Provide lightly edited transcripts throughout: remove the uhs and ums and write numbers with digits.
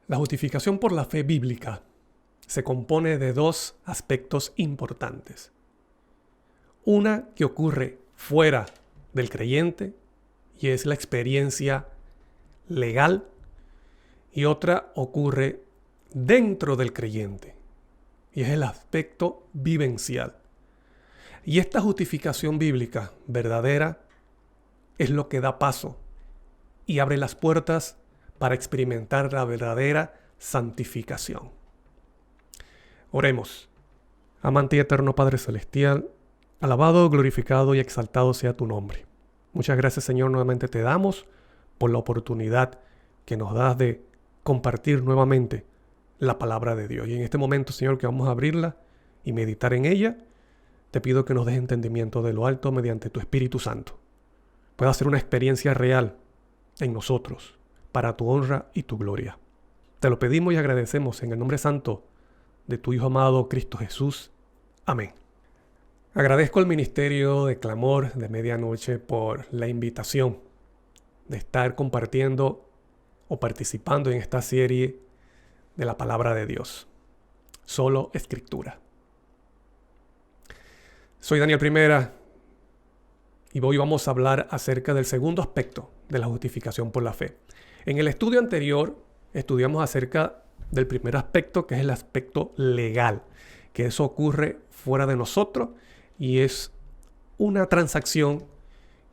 La justificación por la fe bíblica se compone de dos aspectos importantes. Una que ocurre fuera del creyente y es la experiencia legal, y otra ocurre dentro del creyente y es el aspecto vivencial. Y esta justificación bíblica verdadera es lo que da paso y abre las puertas para experimentar la verdadera santificación. Oremos. Amante y eterno Padre Celestial, alabado, glorificado y exaltado sea tu nombre. Muchas gracias, Señor, nuevamente te damos por la oportunidad que nos das de compartir nuevamente la palabra de Dios. Y en este momento, Señor, que vamos a abrirla y meditar en ella, te pido que nos des entendimiento de lo alto mediante tu Espíritu Santo. Pueda ser una experiencia real en nosotros, para tu honra y tu gloria. Te lo pedimos y agradecemos en el nombre santo de tu Hijo amado Cristo Jesús. Amén. Agradezco al Ministerio de Clamor de Medianoche por la invitación de estar compartiendo o participando en esta serie de la palabra de Dios. Solo Escritura. Soy Daniel Primera y hoy vamos a hablar acerca del segundo aspecto de la justificación por la fe. En el estudio anterior estudiamos acerca del primer aspecto, que es el aspecto legal, que eso ocurre fuera de nosotros y es una transacción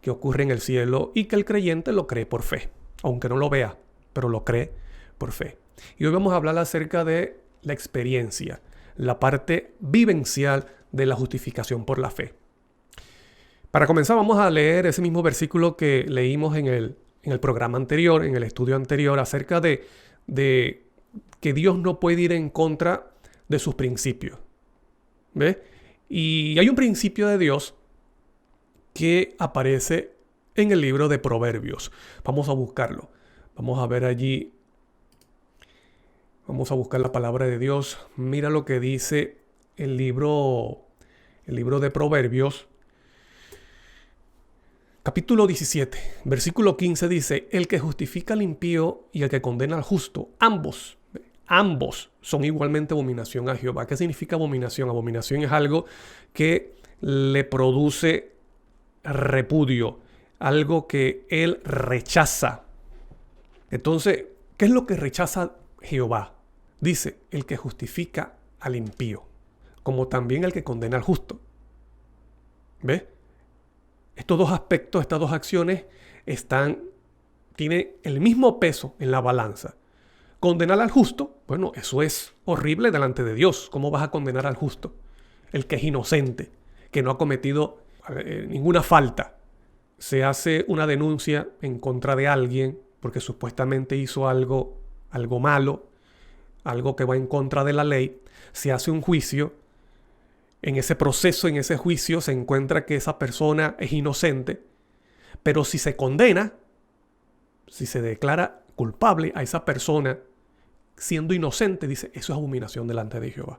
que ocurre en el cielo y que el creyente lo cree por fe, aunque no lo vea, pero lo cree por fe. Y hoy vamos a hablar acerca de la experiencia, la parte vivencial de la justificación por la fe. Para comenzar, vamos a leer ese mismo versículo que leímos en el programa anterior, en el estudio anterior, acerca de que Dios no puede ir en contra de sus principios. ¿Ves? Y hay un principio de Dios que aparece en el libro de Proverbios. Vamos a buscarlo. Vamos a ver allí. Vamos a buscar la palabra de Dios. Mira lo que dice el libro de Proverbios. Capítulo 17, versículo 15 dice: el que justifica al impío y el que condena al justo, ambos son igualmente abominación a Jehová. ¿Qué significa abominación? Abominación es algo que le produce repudio, algo que él rechaza. Entonces, ¿qué es lo que rechaza Jehová? Dice: el que justifica al impío, como también el que condena al justo. ¿Ves? Estos dos aspectos, estas dos acciones tienen el mismo peso en la balanza. Condenar al justo, bueno, eso es horrible delante de Dios. ¿Cómo vas a condenar al justo? El que es inocente, que no ha cometido ninguna falta. Se hace una denuncia en contra de alguien porque supuestamente hizo algo malo, algo que va en contra de la ley. Se hace un juicio. En ese proceso, en ese juicio, se encuentra que esa persona es inocente, pero si se condena, si se declara culpable a esa persona siendo inocente, dice, eso es abominación delante de Jehová.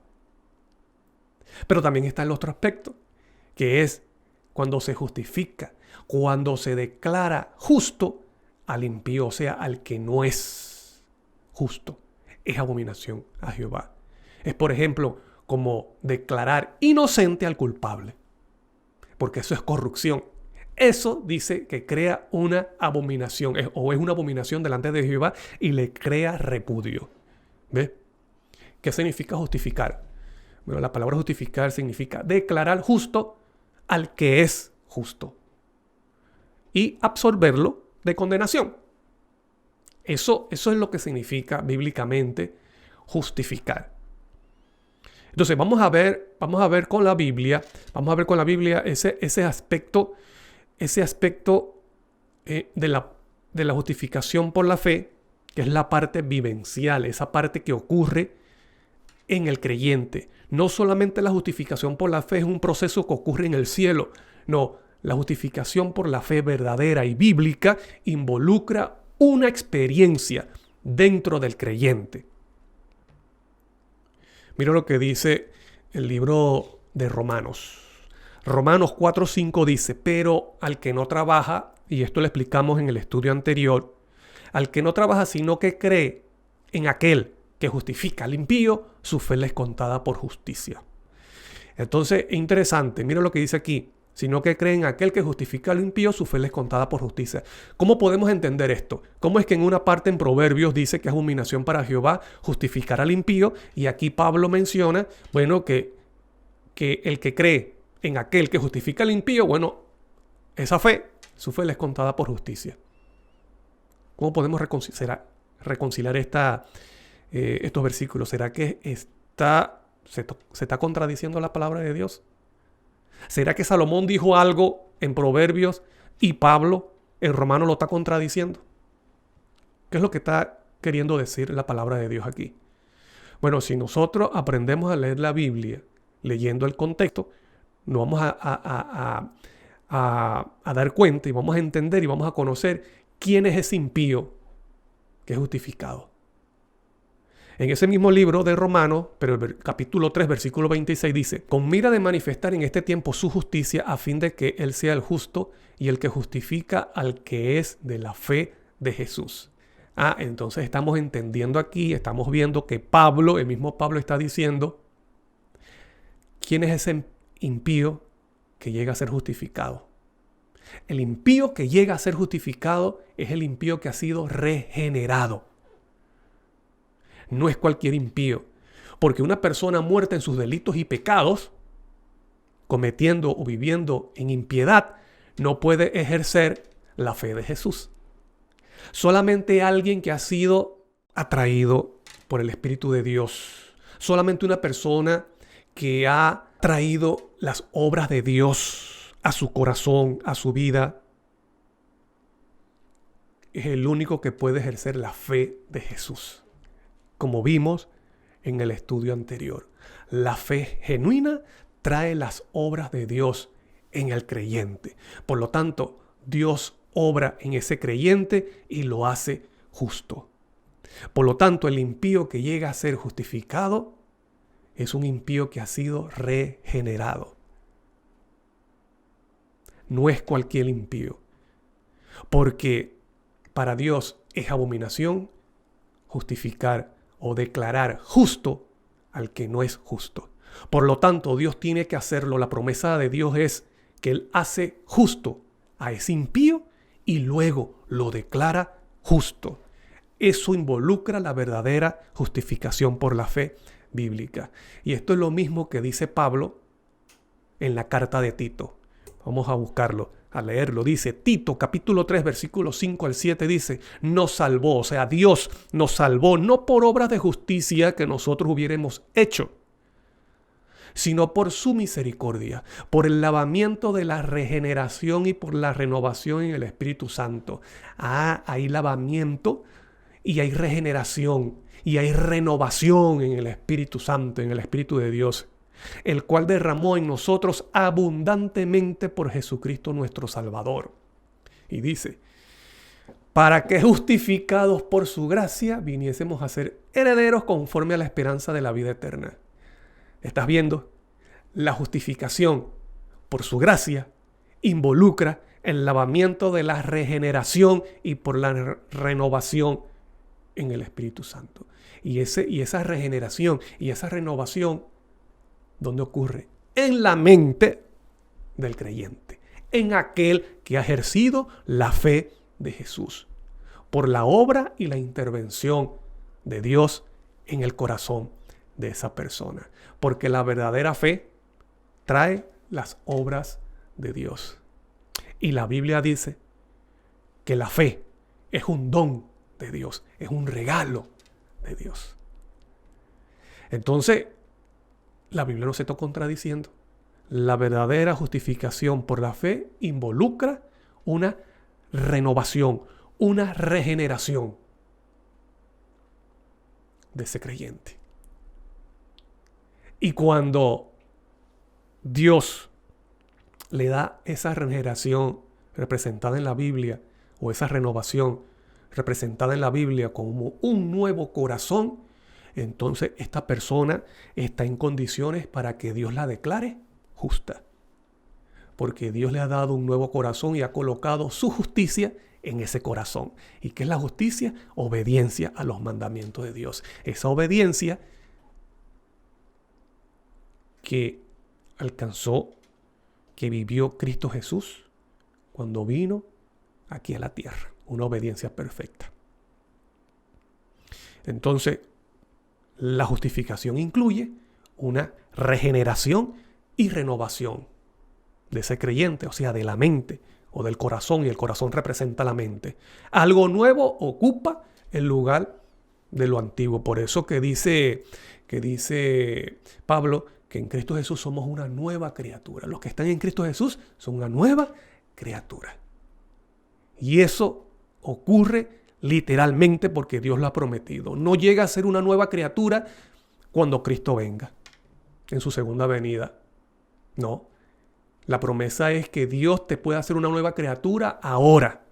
Pero también está el otro aspecto, que es cuando se justifica, cuando se declara justo al impío, o sea, al que no es justo, es abominación a Jehová. Es, por ejemplo, como declarar inocente al culpable, porque eso es corrupción. Eso dice que crea una abominación, o es una abominación delante de Jehová y le crea repudio. ¿Ves? ¿Qué significa justificar? Bueno, la palabra justificar significa declarar justo al que es justo y absorberlo de condenación. Eso es lo que significa bíblicamente justificar. Entonces vamos a ver con la Biblia ese aspecto de la justificación por la fe, que es la parte vivencial, esa parte que ocurre en el creyente. No solamente la justificación por la fe es un proceso que ocurre en el cielo, no, la justificación por la fe verdadera y bíblica involucra una experiencia dentro del creyente. Mira lo que dice el libro de Romanos. Romanos 4:5 dice: pero al que no trabaja, y esto lo explicamos en el estudio anterior, al que no trabaja sino que cree en aquel que justifica al impío, su fe le es contada por justicia. Entonces, es interesante, mira lo que dice aquí. Sino que creen aquel que justifica al impío, su fe le es contada por justicia. ¿Cómo podemos entender esto? ¿Cómo es que en una parte en Proverbios dice que es abominación para Jehová justificar al impío? Y aquí Pablo menciona, bueno, que el que cree en aquel que justifica al impío, bueno, esa fe, su fe le es contada por justicia. ¿Cómo podemos reconciliar estos versículos? ¿Será que se está contradiciendo la palabra de Dios? ¿Será que Salomón dijo algo en Proverbios y Pablo en Romanos lo está contradiciendo? ¿Qué es lo que está queriendo decir la palabra de Dios aquí? Bueno, si nosotros aprendemos a leer la Biblia leyendo el contexto, nos vamos a dar cuenta y vamos a entender y vamos a conocer quién es ese impío que es justificado. En ese mismo libro de Romanos, pero el capítulo 3, versículo 26 dice: con mira de manifestar en este tiempo su justicia, a fin de que Él sea el justo y el que justifica al que es de la fe de Jesús. Entonces estamos entendiendo aquí, estamos viendo que Pablo, el mismo Pablo está diciendo, ¿quién es ese impío que llega a ser justificado? El impío que llega a ser justificado es el impío que ha sido regenerado. No es cualquier impío, porque una persona muerta en sus delitos y pecados, cometiendo o viviendo en impiedad, no puede ejercer la fe de Jesús. Solamente alguien que ha sido atraído por el Espíritu de Dios, solamente una persona que ha traído las obras de Dios a su corazón, a su vida, es el único que puede ejercer la fe de Jesús. Como vimos en el estudio anterior, la fe genuina trae las obras de Dios en el creyente. Por lo tanto, Dios obra en ese creyente y lo hace justo. Por lo tanto, el impío que llega a ser justificado es un impío que ha sido regenerado. No es cualquier impío, porque para Dios es abominación justificar o declarar justo al que no es justo. Por lo tanto, Dios tiene que hacerlo. La promesa de Dios es que Él hace justo a ese impío y luego lo declara justo. Eso involucra la verdadera justificación por la fe bíblica. Y esto es lo mismo que dice Pablo en la carta de Tito. Vamos a buscarlo, a leerlo. Dice Tito, capítulo 3, versículos 5 al 7, dice: nos salvó, o sea, Dios nos salvó, no por obras de justicia que nosotros hubiéramos hecho, sino por su misericordia, por el lavamiento de la regeneración y por la renovación en el Espíritu Santo. Hay lavamiento y hay regeneración y hay renovación en el Espíritu Santo, en el Espíritu de Dios, el cual derramó en nosotros abundantemente por Jesucristo nuestro Salvador. Y dice: para que justificados por su gracia viniésemos a ser herederos conforme a la esperanza de la vida eterna. ¿Estás viendo? La justificación por su gracia involucra el lavamiento de la regeneración y por la renovación en el Espíritu Santo. Y esa regeneración y esa renovación, ¿dónde ocurre? En la mente del creyente, en aquel que ha ejercido la fe de Jesús, por la obra y la intervención de Dios en el corazón de esa persona. Porque la verdadera fe trae las obras de Dios. Y la Biblia dice que la fe es un don de Dios, es un regalo de Dios. Entonces, la Biblia no se está contradiciendo. La verdadera justificación por la fe involucra una renovación, una regeneración de ese creyente. Y cuando Dios le da esa regeneración representada en la Biblia, o esa renovación representada en la Biblia como un nuevo corazón, entonces esta persona está en condiciones para que Dios la declare justa. Porque Dios le ha dado un nuevo corazón y ha colocado su justicia en ese corazón. ¿Y qué es la justicia? Obediencia a los mandamientos de Dios. Esa obediencia que alcanzó, que vivió Cristo Jesús cuando vino aquí a la tierra. Una obediencia perfecta. Entonces, la justificación incluye una regeneración y renovación de ese creyente, o sea, de la mente o del corazón, y el corazón representa la mente. Algo nuevo ocupa el lugar de lo antiguo. Por eso que dice Pablo que en Cristo Jesús somos una nueva criatura. Los que están en Cristo Jesús son una nueva criatura. Y eso ocurre literalmente porque Dios lo ha prometido. No llega a ser una nueva criatura cuando Cristo venga en su segunda venida. No. La promesa es que Dios te puede hacer una nueva criatura ahora.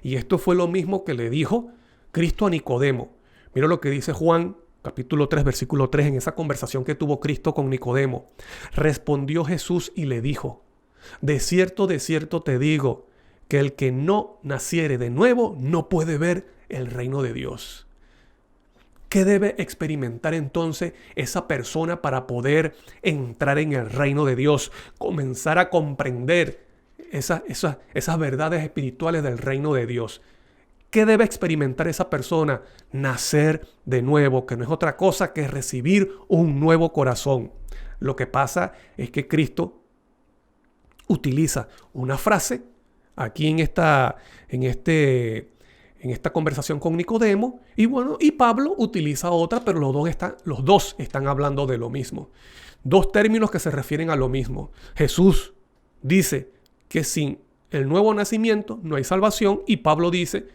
Y esto fue lo mismo que le dijo Cristo a Nicodemo. Mira lo que dice Juan, capítulo 3, versículo 3, en esa conversación que tuvo Cristo con Nicodemo. Respondió Jesús y le dijo: de cierto te digo, que el que no naciere de nuevo no puede ver el reino de Dios. ¿Qué debe experimentar entonces esa persona para poder entrar en el reino de Dios? Comenzar a comprender esas verdades espirituales del reino de Dios. ¿Qué debe experimentar esa persona? Nacer de nuevo, que no es otra cosa que recibir un nuevo corazón. Lo que pasa es que Cristo utiliza una frase aquí en esta conversación con Nicodemo, y Pablo utiliza otra, pero los dos están hablando de lo mismo. Dos términos que se refieren a lo mismo. Jesús dice que sin el nuevo nacimiento no hay salvación, y Pablo dice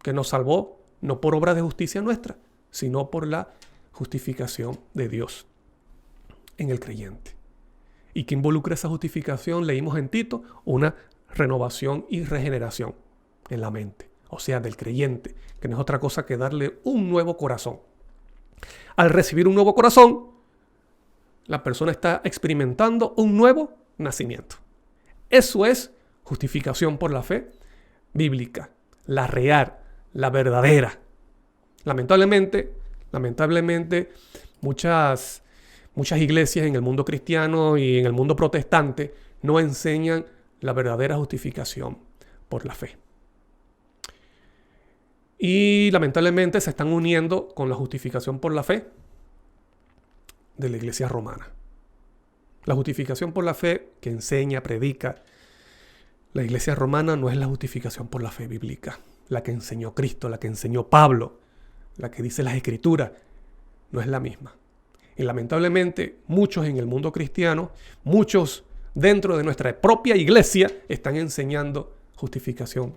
que nos salvó no por obras de justicia nuestra, sino por la justificación de Dios en el creyente. ¿Y qué involucra esa justificación? Leímos en Tito, una renovación y regeneración en la mente, o sea, del creyente, que no es otra cosa que darle un nuevo corazón. Al recibir un nuevo corazón, la persona está experimentando un nuevo nacimiento. Eso es justificación por la fe bíblica, la real, la verdadera. Lamentablemente, muchas iglesias en el mundo cristiano y en el mundo protestante no enseñan la verdadera justificación por la fe. Y lamentablemente se están uniendo con la justificación por la fe de la iglesia romana. La justificación por la fe que enseña, predica la iglesia romana no es la justificación por la fe bíblica. La que enseñó Cristo, la que enseñó Pablo, la que dice las Escrituras, no es la misma. Y lamentablemente muchos en el mundo cristiano, muchos dentro de nuestra propia iglesia, están enseñando justificación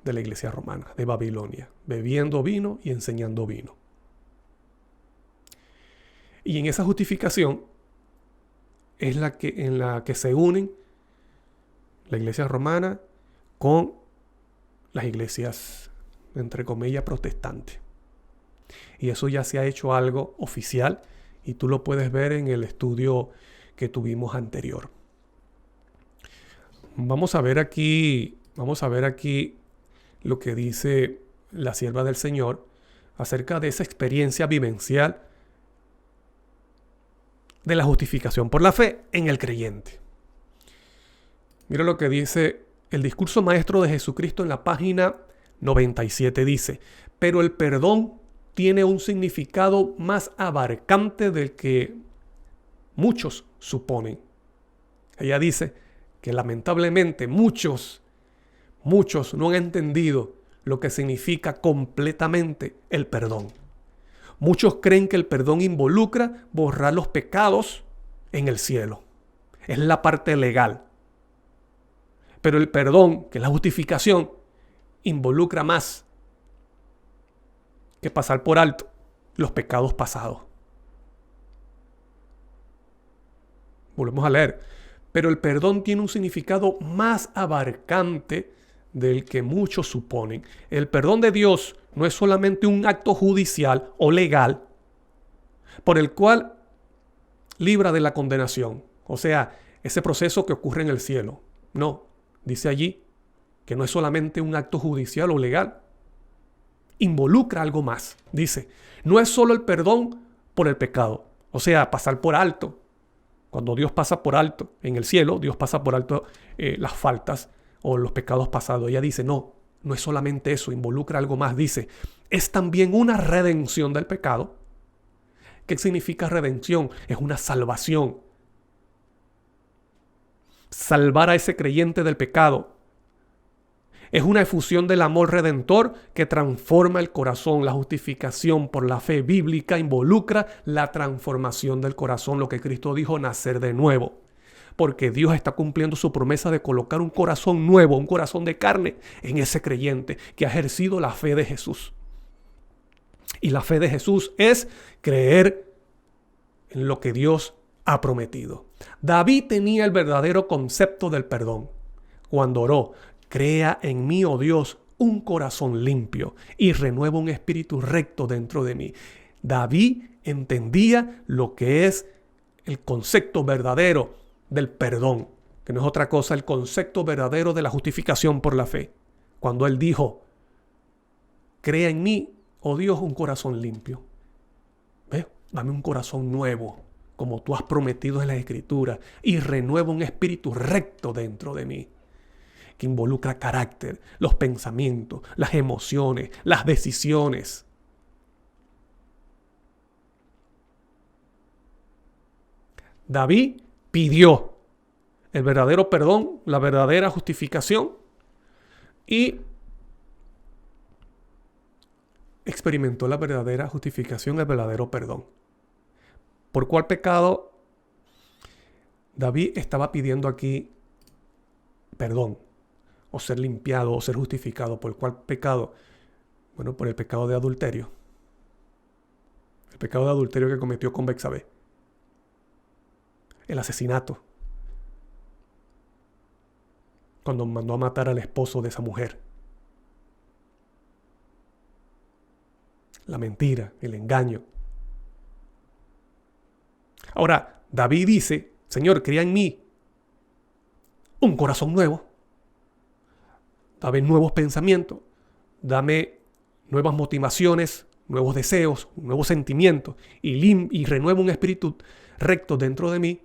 de la iglesia romana, de Babilonia, bebiendo vino y enseñando vino. Y en esa justificación es en la que se unen la iglesia romana con las iglesias, entre comillas, protestantes. Y eso ya se ha hecho algo oficial, y tú lo puedes ver en el estudio que tuvimos anterior. Vamos a ver aquí lo que dice la sierva del Señor acerca de esa experiencia vivencial de la justificación por la fe en el creyente. Mira lo que dice el discurso maestro de Jesucristo en la página 97. Dice: pero el perdón tiene un significado más abarcante del que muchos suponen. Ella dice que lamentablemente muchos no han entendido lo que significa completamente el perdón. Muchos creen que el perdón involucra borrar los pecados en el cielo. Es la parte legal. Pero el perdón, que es la justificación, involucra más que pasar por alto los pecados pasados. Volvemos a leer. Pero el perdón tiene un significado más abarcante del que muchos suponen. El perdón de Dios no es solamente un acto judicial o legal por el cual libra de la condenación. O sea, ese proceso que ocurre en el cielo. No. dice allí que no es solamente un acto judicial o legal, involucra algo más. Dice, no es solo el perdón por el pecado, o sea, pasar por alto. Cuando Dios pasa por alto en el cielo, Dios pasa por alto las faltas o los pecados pasados. Ella dice, no es solamente eso, involucra algo más. Dice, es también una redención del pecado. ¿Qué significa redención? Es una salvación. Salvar a ese creyente del pecado. Es una efusión del amor redentor que transforma el corazón. La justificación por la fe bíblica involucra la transformación del corazón, lo que Cristo dijo, nacer de nuevo. Porque Dios está cumpliendo su promesa de colocar un corazón nuevo, un corazón de carne en ese creyente que ha ejercido la fe de Jesús. Y la fe de Jesús es creer en lo que Dios ha prometido. David tenía el verdadero concepto del perdón cuando oró, crea en mí, oh Dios, un corazón limpio y renueva un espíritu recto dentro de mí. David entendía lo que es el concepto verdadero del perdón, que no es otra cosa, el concepto verdadero de la justificación por la fe. Cuando él dijo, crea en mí, oh Dios, un corazón limpio. ¿Ves? Dame un corazón nuevo, como tú has prometido en la Escritura, y renueva un espíritu recto dentro de mí, que involucra carácter, los pensamientos, las emociones, las decisiones. David pidió el verdadero perdón, la verdadera justificación y experimentó la verdadera justificación, el verdadero perdón. ¿Por cuál pecado David estaba pidiendo aquí perdón? O ser limpiado o ser justificado. ¿Por cuál pecado? Bueno, por el pecado de adulterio. El pecado de adulterio que cometió con Betsabé. El asesinato. Cuando mandó a matar al esposo de esa mujer. La mentira, el engaño. Ahora, David dice, Señor, crea en mí un corazón nuevo. Dame nuevos pensamientos, dame nuevas motivaciones, nuevos deseos, nuevos sentimientos y renueva un espíritu recto dentro de mí.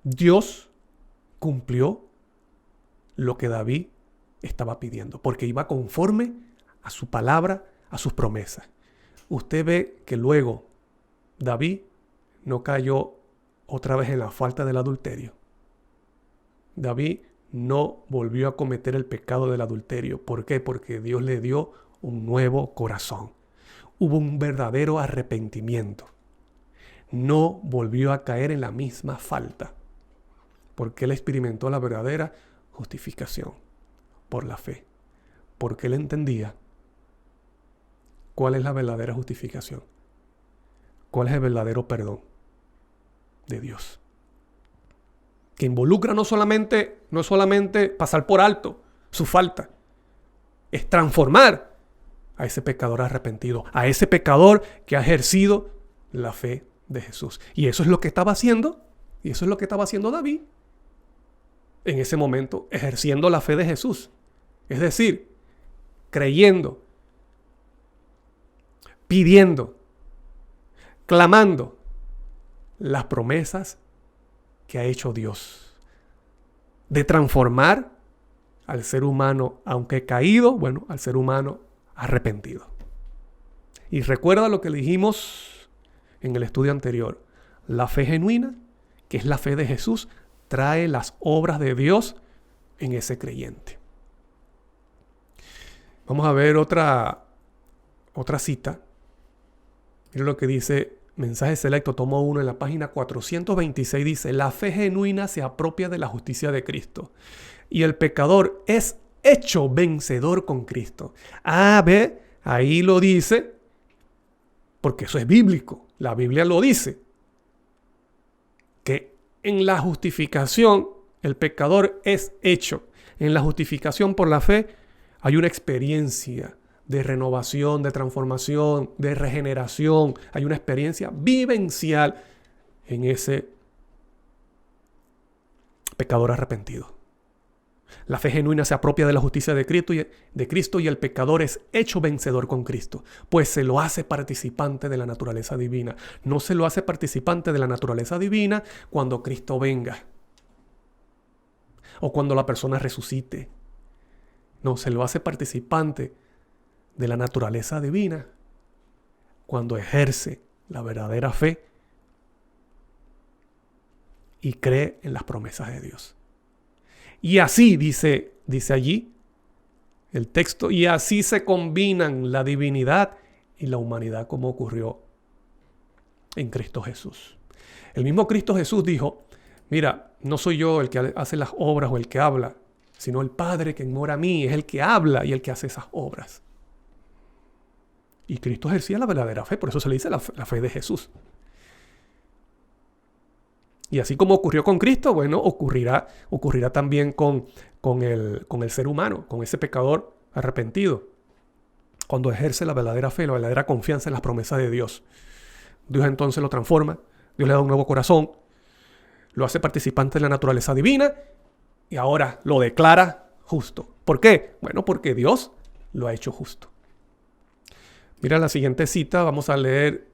Dios cumplió lo que David estaba pidiendo, porque iba conforme a su palabra, a sus promesas. Usted ve que luego David no cayó otra vez en la falta del adulterio. David no volvió a cometer el pecado del adulterio. ¿Por qué? Porque Dios le dio un nuevo corazón. Hubo un verdadero arrepentimiento. No volvió a caer en la misma falta. Porque él experimentó la verdadera justificación por la fe. Porque él entendía cuál es la verdadera justificación. Cuál es el verdadero perdón de Dios. Que involucra no solamente pasar por alto su falta, es transformar a ese pecador arrepentido, a ese pecador que ha ejercido la fe de Jesús. Y eso es lo que estaba haciendo, y eso es lo que estaba haciendo David en ese momento, ejerciendo la fe de Jesús. Es decir, creyendo, pidiendo, clamando las promesas que ha hecho Dios de transformar al ser humano, aunque caído, al ser humano arrepentido. Y recuerda lo que dijimos en el estudio anterior. La fe genuina, que es la fe de Jesús, trae las obras de Dios en ese creyente. Vamos a ver otra cita. Mira lo que dice Mensaje Selecto, tomo 1, en la página 426, dice: la fe genuina se apropia de la justicia de Cristo y el pecador es hecho vencedor con Cristo. Ve, ahí lo dice, porque eso es bíblico. La Biblia lo dice, que en la justificación el pecador es hecho. En la justificación por la fe hay una experiencia de renovación, de transformación, de regeneración. Hay una experiencia vivencial en ese pecador arrepentido. La fe genuina se apropia de la justicia de Cristo y el pecador es hecho vencedor con Cristo, pues se lo hace participante de la naturaleza divina. No se lo hace participante de la naturaleza divina cuando Cristo venga o cuando la persona resucite. No, se lo hace participante de la naturaleza divina cuando ejerce la verdadera fe y cree en las promesas de Dios. Y así, dice allí el texto, y así se combinan la divinidad y la humanidad como ocurrió en Cristo Jesús. El mismo Cristo Jesús dijo, mira, no soy yo el que hace las obras o el que habla, sino el Padre que mora a mí, es el que habla y el que hace esas obras. Y Cristo ejercía la verdadera fe, por eso se le dice la fe de Jesús. Y así como ocurrió con Cristo, bueno, ocurrirá también con el ser humano, con ese pecador arrepentido, cuando ejerce la verdadera fe, la verdadera confianza en las promesas de Dios. Dios entonces lo transforma, Dios le da un nuevo corazón, lo hace participante de la naturaleza divina y ahora lo declara justo. ¿Por qué? Bueno, porque Dios lo ha hecho justo. Mira la siguiente cita, vamos a leer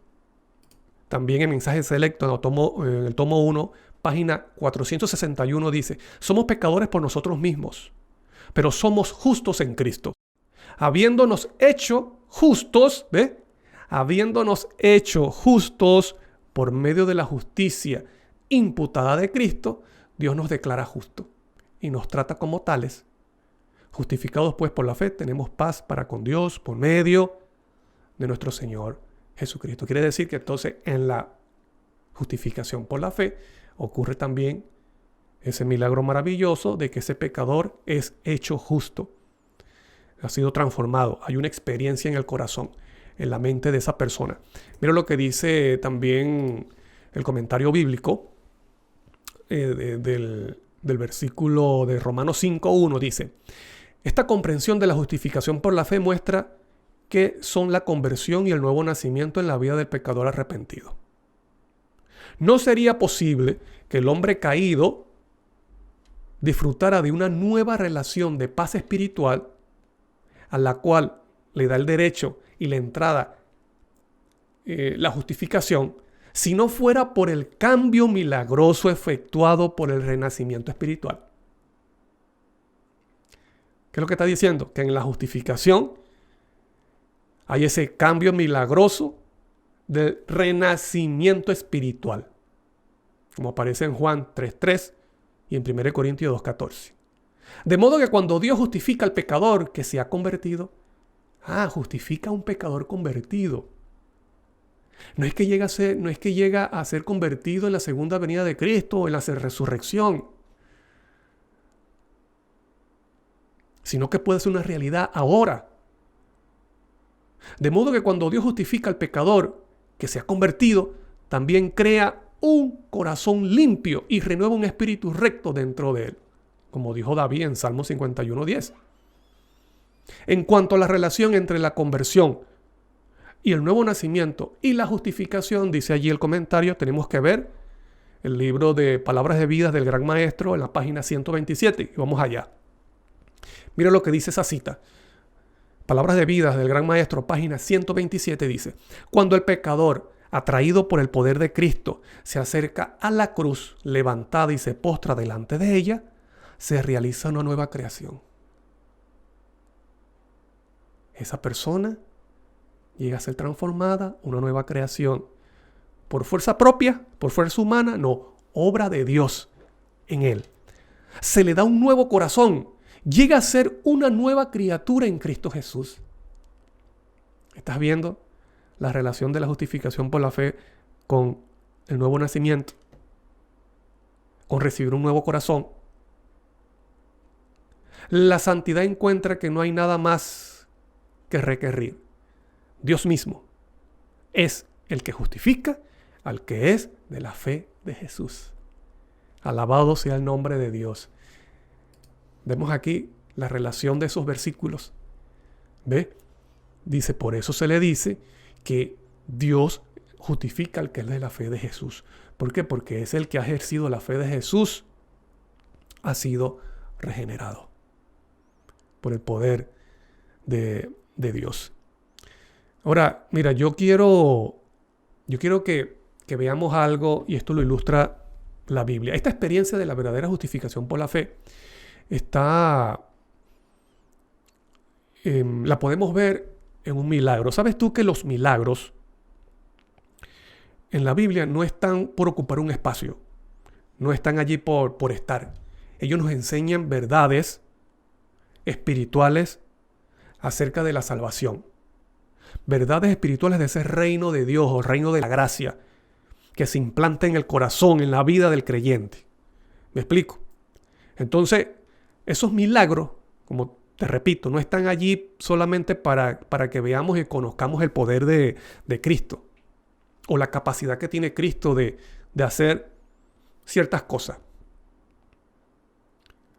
también en mensaje selecto en el tomo 1, página 461 dice, somos pecadores por nosotros mismos, pero somos justos en Cristo. Habiéndonos hecho justos, ¿ve? Habiéndonos hecho justos por medio de la justicia imputada de Cristo, Dios nos declara justos y nos trata como tales. Justificados pues por la fe, tenemos paz para con Dios por medio de nuestro Señor Jesucristo. Quiere decir que entonces en la justificación por la fe ocurre también ese milagro maravilloso de que ese pecador es hecho justo. Ha sido transformado. Hay una experiencia en el corazón, en la mente de esa persona. Mira lo que dice también el comentario bíblico del versículo de Romanos 5:1. Dice, esta comprensión de la justificación por la fe muestra que son la conversión y el nuevo nacimiento en la vida del pecador arrepentido. No sería posible que el hombre caído disfrutara de una nueva relación de paz espiritual a la cual le da el derecho y la entrada, la justificación, si no fuera por el cambio milagroso efectuado por el renacimiento espiritual. ¿Qué es lo que está diciendo? Que en la justificación hay ese cambio milagroso del renacimiento espiritual, como aparece en Juan 3:3 y en 1 Corintios 2:14. De modo que cuando Dios justifica al pecador que se ha convertido, justifica a un pecador convertido. No es que llega a ser convertido en la segunda venida de Cristo o en la resurrección, sino que puede ser una realidad ahora. De modo que cuando Dios justifica al pecador que se ha convertido, también crea un corazón limpio y renueva un espíritu recto dentro de él, como dijo David en Salmo 51:10. En cuanto a la relación entre la conversión y el nuevo nacimiento y la justificación, dice allí el comentario, tenemos que ver el libro de Palabras de Vida del Gran Maestro en la página 127. Y vamos allá. Mira lo que dice esa cita. Palabras de Vida del Gran Maestro, página 127 dice, cuando el pecador, atraído por el poder de Cristo, se acerca a la cruz levantada y se postra delante de ella, se realiza una nueva creación. Esa persona llega a ser transformada, una nueva creación. ¿Por fuerza propia? ¿Por fuerza humana? No, obra de Dios en él. Se le da un nuevo corazón. Llega a ser una nueva criatura en Cristo Jesús. ¿Estás viendo la relación de la justificación por la fe con el nuevo nacimiento? Con recibir un nuevo corazón. La santidad encuentra que no hay nada más que requerir. Dios mismo es el que justifica al que es de la fe de Jesús. Alabado sea el nombre de Dios. Vemos aquí la relación de esos versículos. ¿Ve? Dice, por eso se le dice que Dios justifica al que es de la fe de Jesús. ¿Por qué? Porque es el que ha ejercido la fe de Jesús ha sido regenerado por el poder de Dios. Ahora, mira, yo quiero que veamos algo, y esto lo ilustra la Biblia. Esta experiencia de la verdadera justificación por la fe la podemos ver en un milagro. ¿Sabes tú que los milagros en la Biblia no están por ocupar un espacio? No están allí por estar. Ellos nos enseñan verdades espirituales acerca de la salvación. Verdades espirituales de ese reino de Dios o reino de la gracia que se implanta en el corazón, en la vida del creyente. ¿Me explico? Entonces, esos milagros, como te repito, no están allí solamente para que veamos y conozcamos el poder de Cristo o la capacidad que tiene Cristo de hacer ciertas cosas.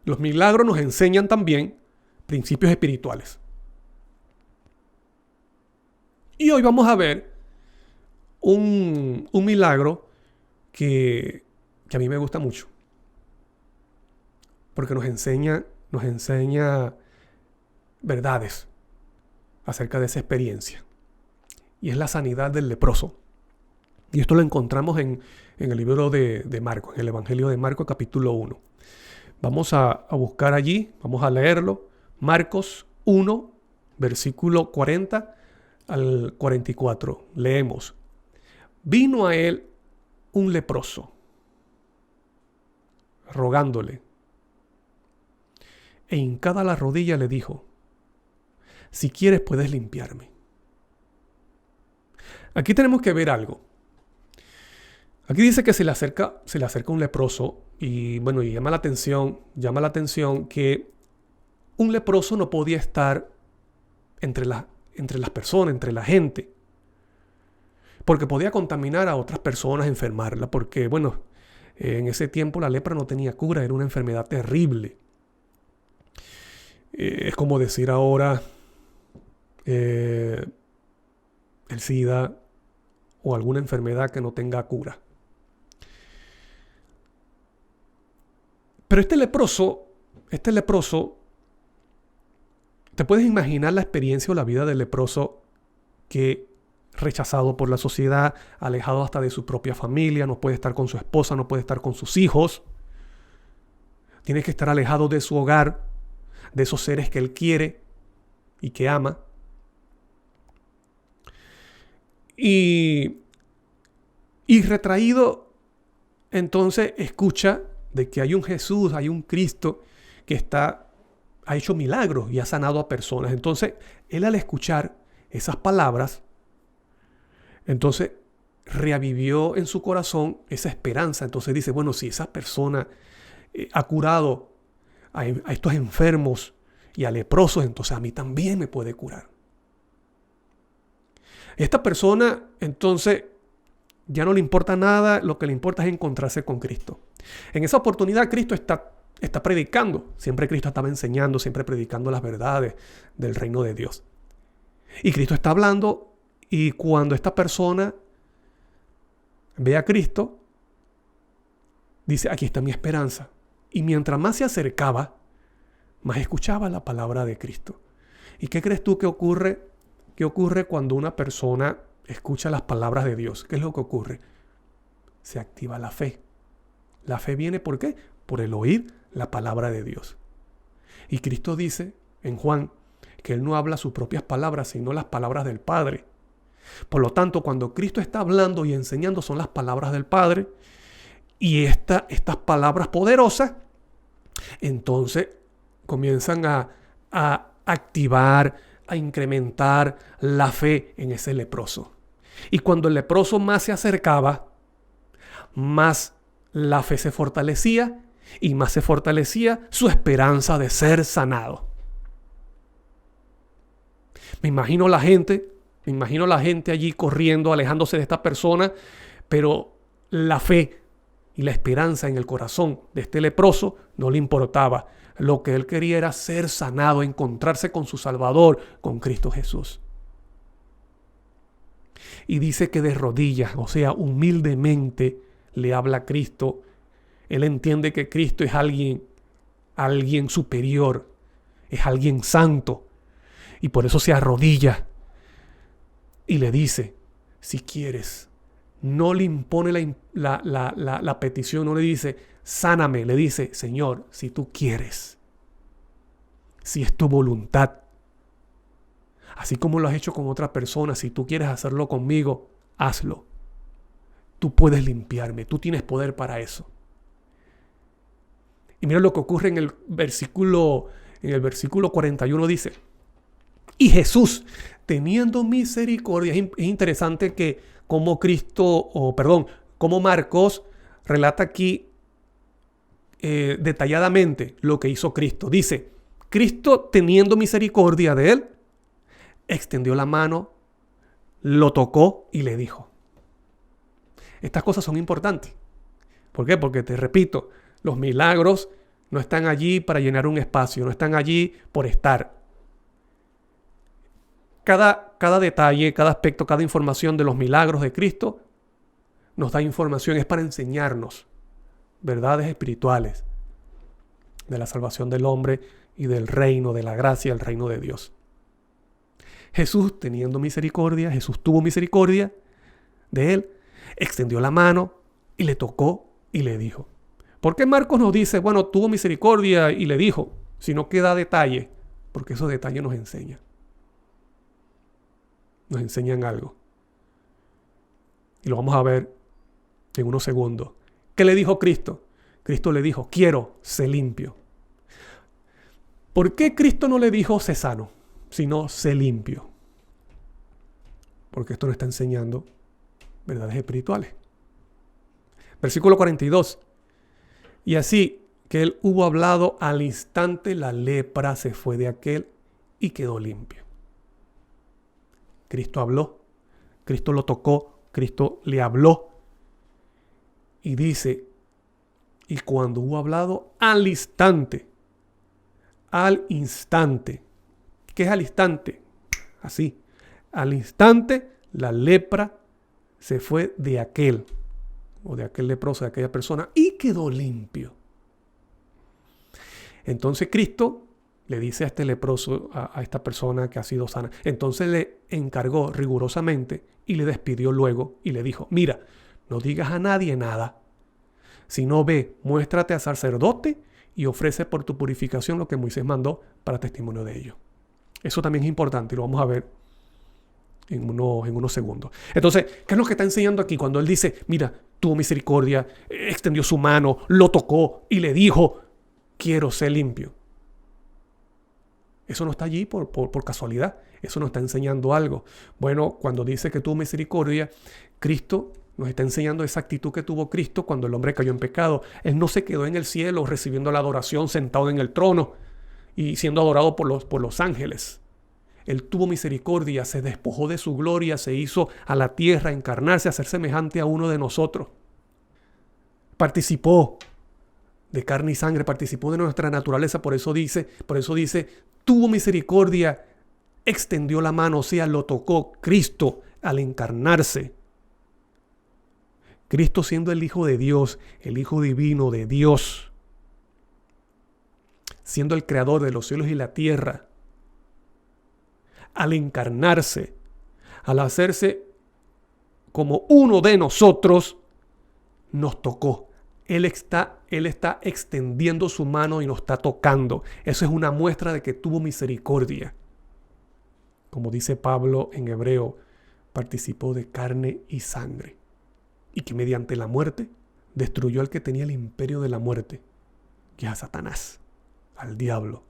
Los milagros nos enseñan también principios espirituales. Y hoy vamos a ver un milagro que a mí me gusta mucho. Porque nos enseña verdades acerca de esa experiencia. Y es la sanidad del leproso. Y esto lo encontramos en el libro de Marcos, en el Evangelio de Marcos, capítulo 1. Vamos a buscar allí, vamos a leerlo. Marcos 1, versículo 40 al 44. Leemos. Vino a él un leproso, rogándole, e hincada la rodilla le dijo, si quieres puedes limpiarme. Aquí tenemos que ver algo. Aquí dice que se le acerca un leproso y bueno, y llama la atención que un leproso no podía estar entre las personas, entre la gente, porque podía contaminar a otras personas, enfermarla, porque bueno, en ese tiempo la lepra no tenía cura, era una enfermedad terrible. Es como decir ahora el SIDA o alguna enfermedad que no tenga cura. Pero este leproso, ¿te puedes imaginar la experiencia o la vida del leproso que rechazado por la sociedad, alejado hasta de su propia familia, no puede estar con su esposa, no puede estar con sus hijos, tiene que estar alejado de su hogar, de esos seres que él quiere y que ama? Y retraído, entonces escucha de que hay un Jesús, hay un Cristo que ha hecho milagros y ha sanado a personas. Entonces, él al escuchar esas palabras, entonces reavivió en su corazón esa esperanza. Entonces dice, bueno, si esa persona ha curado a estos enfermos y a leprosos, entonces a mí también me puede curar. Esta persona, entonces, ya no le importa nada, lo que le importa es encontrarse con Cristo. En esa oportunidad Cristo está predicando. Siempre Cristo estaba enseñando, siempre predicando las verdades del reino de Dios. Y Cristo está hablando, y cuando esta persona ve a Cristo, dice, aquí está mi esperanza. Y mientras más se acercaba, más escuchaba la palabra de Cristo. ¿Y qué crees tú que ocurre? ¿Qué ocurre cuando una persona escucha las palabras de Dios? ¿Qué es lo que ocurre? Se activa la fe. La fe viene ¿por qué? Por el oír la palabra de Dios. Y Cristo dice en Juan que Él no habla sus propias palabras, sino las palabras del Padre. Por lo tanto, cuando Cristo está hablando y enseñando, son las palabras del Padre. Y estas palabras poderosas, entonces comienzan a activar, a incrementar la fe en ese leproso. Y cuando el leproso más se acercaba, más la fe se fortalecía y más se fortalecía su esperanza de ser sanado. Me imagino la gente allí corriendo, alejándose de esta persona, pero la fe y la esperanza en el corazón de este leproso no le importaba. Lo que él quería era ser sanado, encontrarse con su Salvador, con Cristo Jesús. Y dice que de rodillas, o sea, humildemente, le habla a Cristo. Él entiende que Cristo es alguien alguien superior, es alguien santo. Y por eso se arrodilla y le dice, si quieres, no le impone la petición, no le dice, sáname, le dice, Señor, si tú quieres, si es tu voluntad, así como lo has hecho con otra persona, si tú quieres hacerlo conmigo, hazlo. Tú puedes limpiarme, tú tienes poder para eso. Y mira lo que ocurre en el versículo 41 dice, y Jesús, teniendo misericordia, es interesante que como como Marcos relata aquí detalladamente lo que hizo Cristo. Dice, Cristo teniendo misericordia de él, extendió la mano, lo tocó y le dijo. Estas cosas son importantes. ¿Por qué? Porque te repito, los milagros no están allí para llenar un espacio, no están allí por estar. Cada detalle, cada aspecto, cada información de los milagros de Cristo nos da información, es para enseñarnos verdades espirituales de la salvación del hombre y del reino, de la gracia, el reino de Dios. Jesús, teniendo misericordia, Jesús tuvo misericordia de él, extendió la mano y le tocó y le dijo. ¿Por qué Marcos nos dice, bueno, tuvo misericordia y le dijo, si no queda detalle? Porque esos detalles nos enseñan. Nos enseñan algo. Y lo vamos a ver en unos segundos. ¿Qué le dijo Cristo? Cristo le dijo, quiero, sé limpio. ¿Por qué Cristo no le dijo, sé sano, sino sé limpio? Porque esto nos está enseñando verdades espirituales. Versículo 42. Y así que él hubo hablado, al instante la lepra se fue de aquel y quedó limpio. Cristo habló, Cristo lo tocó, Cristo le habló. Y dice, y cuando hubo hablado, al instante. ¿Qué es al instante? Así. Al instante la lepra se fue de aquel, o de aquel leproso, de aquella persona, y quedó limpio. Entonces Cristo le dice a este leproso, a esta persona que ha sido sana, entonces le encargó rigurosamente y le despidió luego y le dijo, mira, no digas a nadie nada, sino ve, muéstrate al sacerdote y ofrece por tu purificación lo que Moisés mandó para testimonio de ello. Eso también es importante y lo vamos a ver en unos segundos. Entonces, ¿qué es lo que está enseñando aquí? Cuando él dice, mira, tuvo misericordia, extendió su mano, lo tocó y le dijo, quiero ser limpio. Eso no está allí por casualidad. Eso nos está enseñando algo. Bueno, cuando dice que tuvo misericordia, Cristo nos está enseñando esa actitud que tuvo Cristo cuando el hombre cayó en pecado. Él no se quedó en el cielo recibiendo la adoración, sentado en el trono y siendo adorado por los ángeles. Él tuvo misericordia, se despojó de su gloria, se hizo a la tierra, encarnarse, a ser semejante a uno de nosotros. Participó de carne y sangre, participó de nuestra naturaleza, por eso dice, tuvo misericordia, extendió la mano, o sea, lo tocó Cristo al encarnarse. Cristo siendo el Hijo de Dios, el Hijo divino de Dios, siendo el creador de los cielos y la tierra, al encarnarse, al hacerse como uno de nosotros, nos tocó. Él está extendiendo su mano y nos está tocando. Eso es una muestra de que tuvo misericordia. Como dice Pablo en Hebreo, participó de carne y sangre. Y que mediante la muerte destruyó al que tenía el imperio de la muerte, que es a Satanás, al diablo.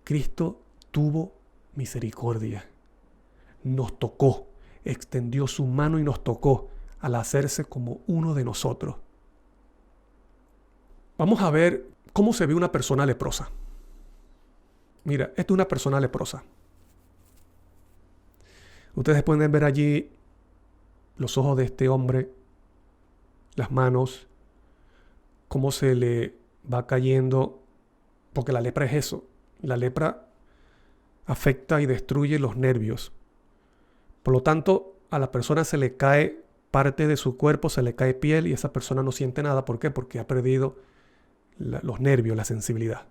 Cristo tuvo misericordia. Nos tocó, extendió su mano y nos tocó al hacerse como uno de nosotros. Vamos a ver cómo se ve una persona leprosa. Mira, esta es una persona leprosa. Ustedes pueden ver allí los ojos de este hombre, las manos, cómo se le va cayendo, porque la lepra es eso. La lepra afecta y destruye los nervios. Por lo tanto, a la persona se le cae parte de su cuerpo, se le cae piel y esa persona no siente nada. ¿Por qué? Porque ha perdido los nervios, la sensibilidad.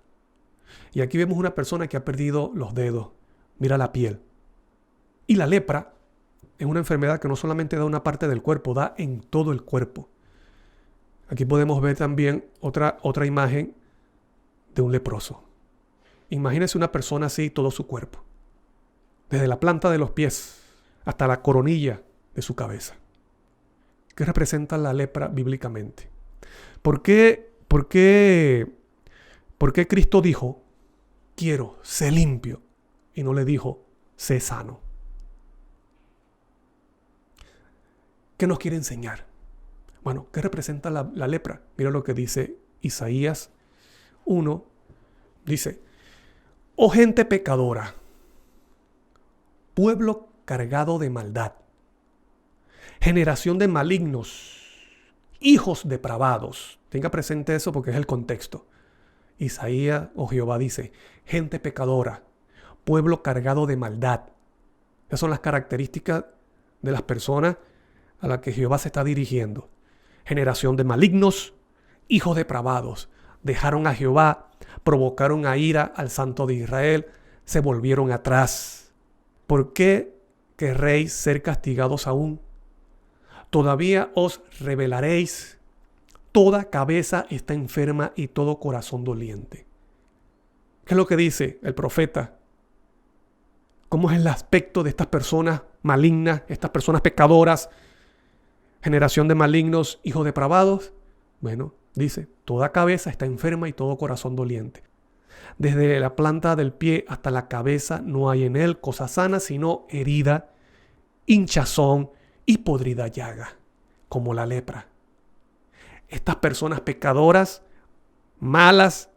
Y aquí vemos una persona que ha perdido los dedos. Mira la piel. Y la lepra es una enfermedad que no solamente da una parte del cuerpo, da en todo el cuerpo. Aquí podemos ver también otra imagen de un leproso. Imagínense una persona así, todo su cuerpo. Desde la planta de los pies hasta la coronilla de su cabeza. ¿Qué representa la lepra bíblicamente? ¿Por qué Cristo dijo, quiero, sé limpio? Y no le dijo, sé sano. ¿Qué nos quiere enseñar? Bueno, ¿qué representa la lepra? Mira lo que dice Isaías 1. Dice, oh gente pecadora, pueblo cargado de maldad, generación de malignos, hijos depravados. Tenga presente eso porque es el contexto. Isaías o Jehová dice, gente pecadora, pueblo cargado de maldad. Esas son las características de las personas a las que Jehová se está dirigiendo. Generación de malignos, hijos depravados. Dejaron a Jehová, provocaron a ira al Santo de Israel, se volvieron atrás. ¿Por qué querréis ser castigados aún? Todavía os rebelaréis. Toda cabeza está enferma y todo corazón doliente. ¿Qué es lo que dice el profeta? ¿Cómo es el aspecto de estas personas malignas, estas personas pecadoras? Generación de malignos, hijos depravados. Bueno, dice, toda cabeza está enferma y todo corazón doliente. Desde la planta del pie hasta la cabeza no hay en él cosa sana, sino herida, hinchazón y podrida llaga, como la lepra. Estas personas pecadoras, malas,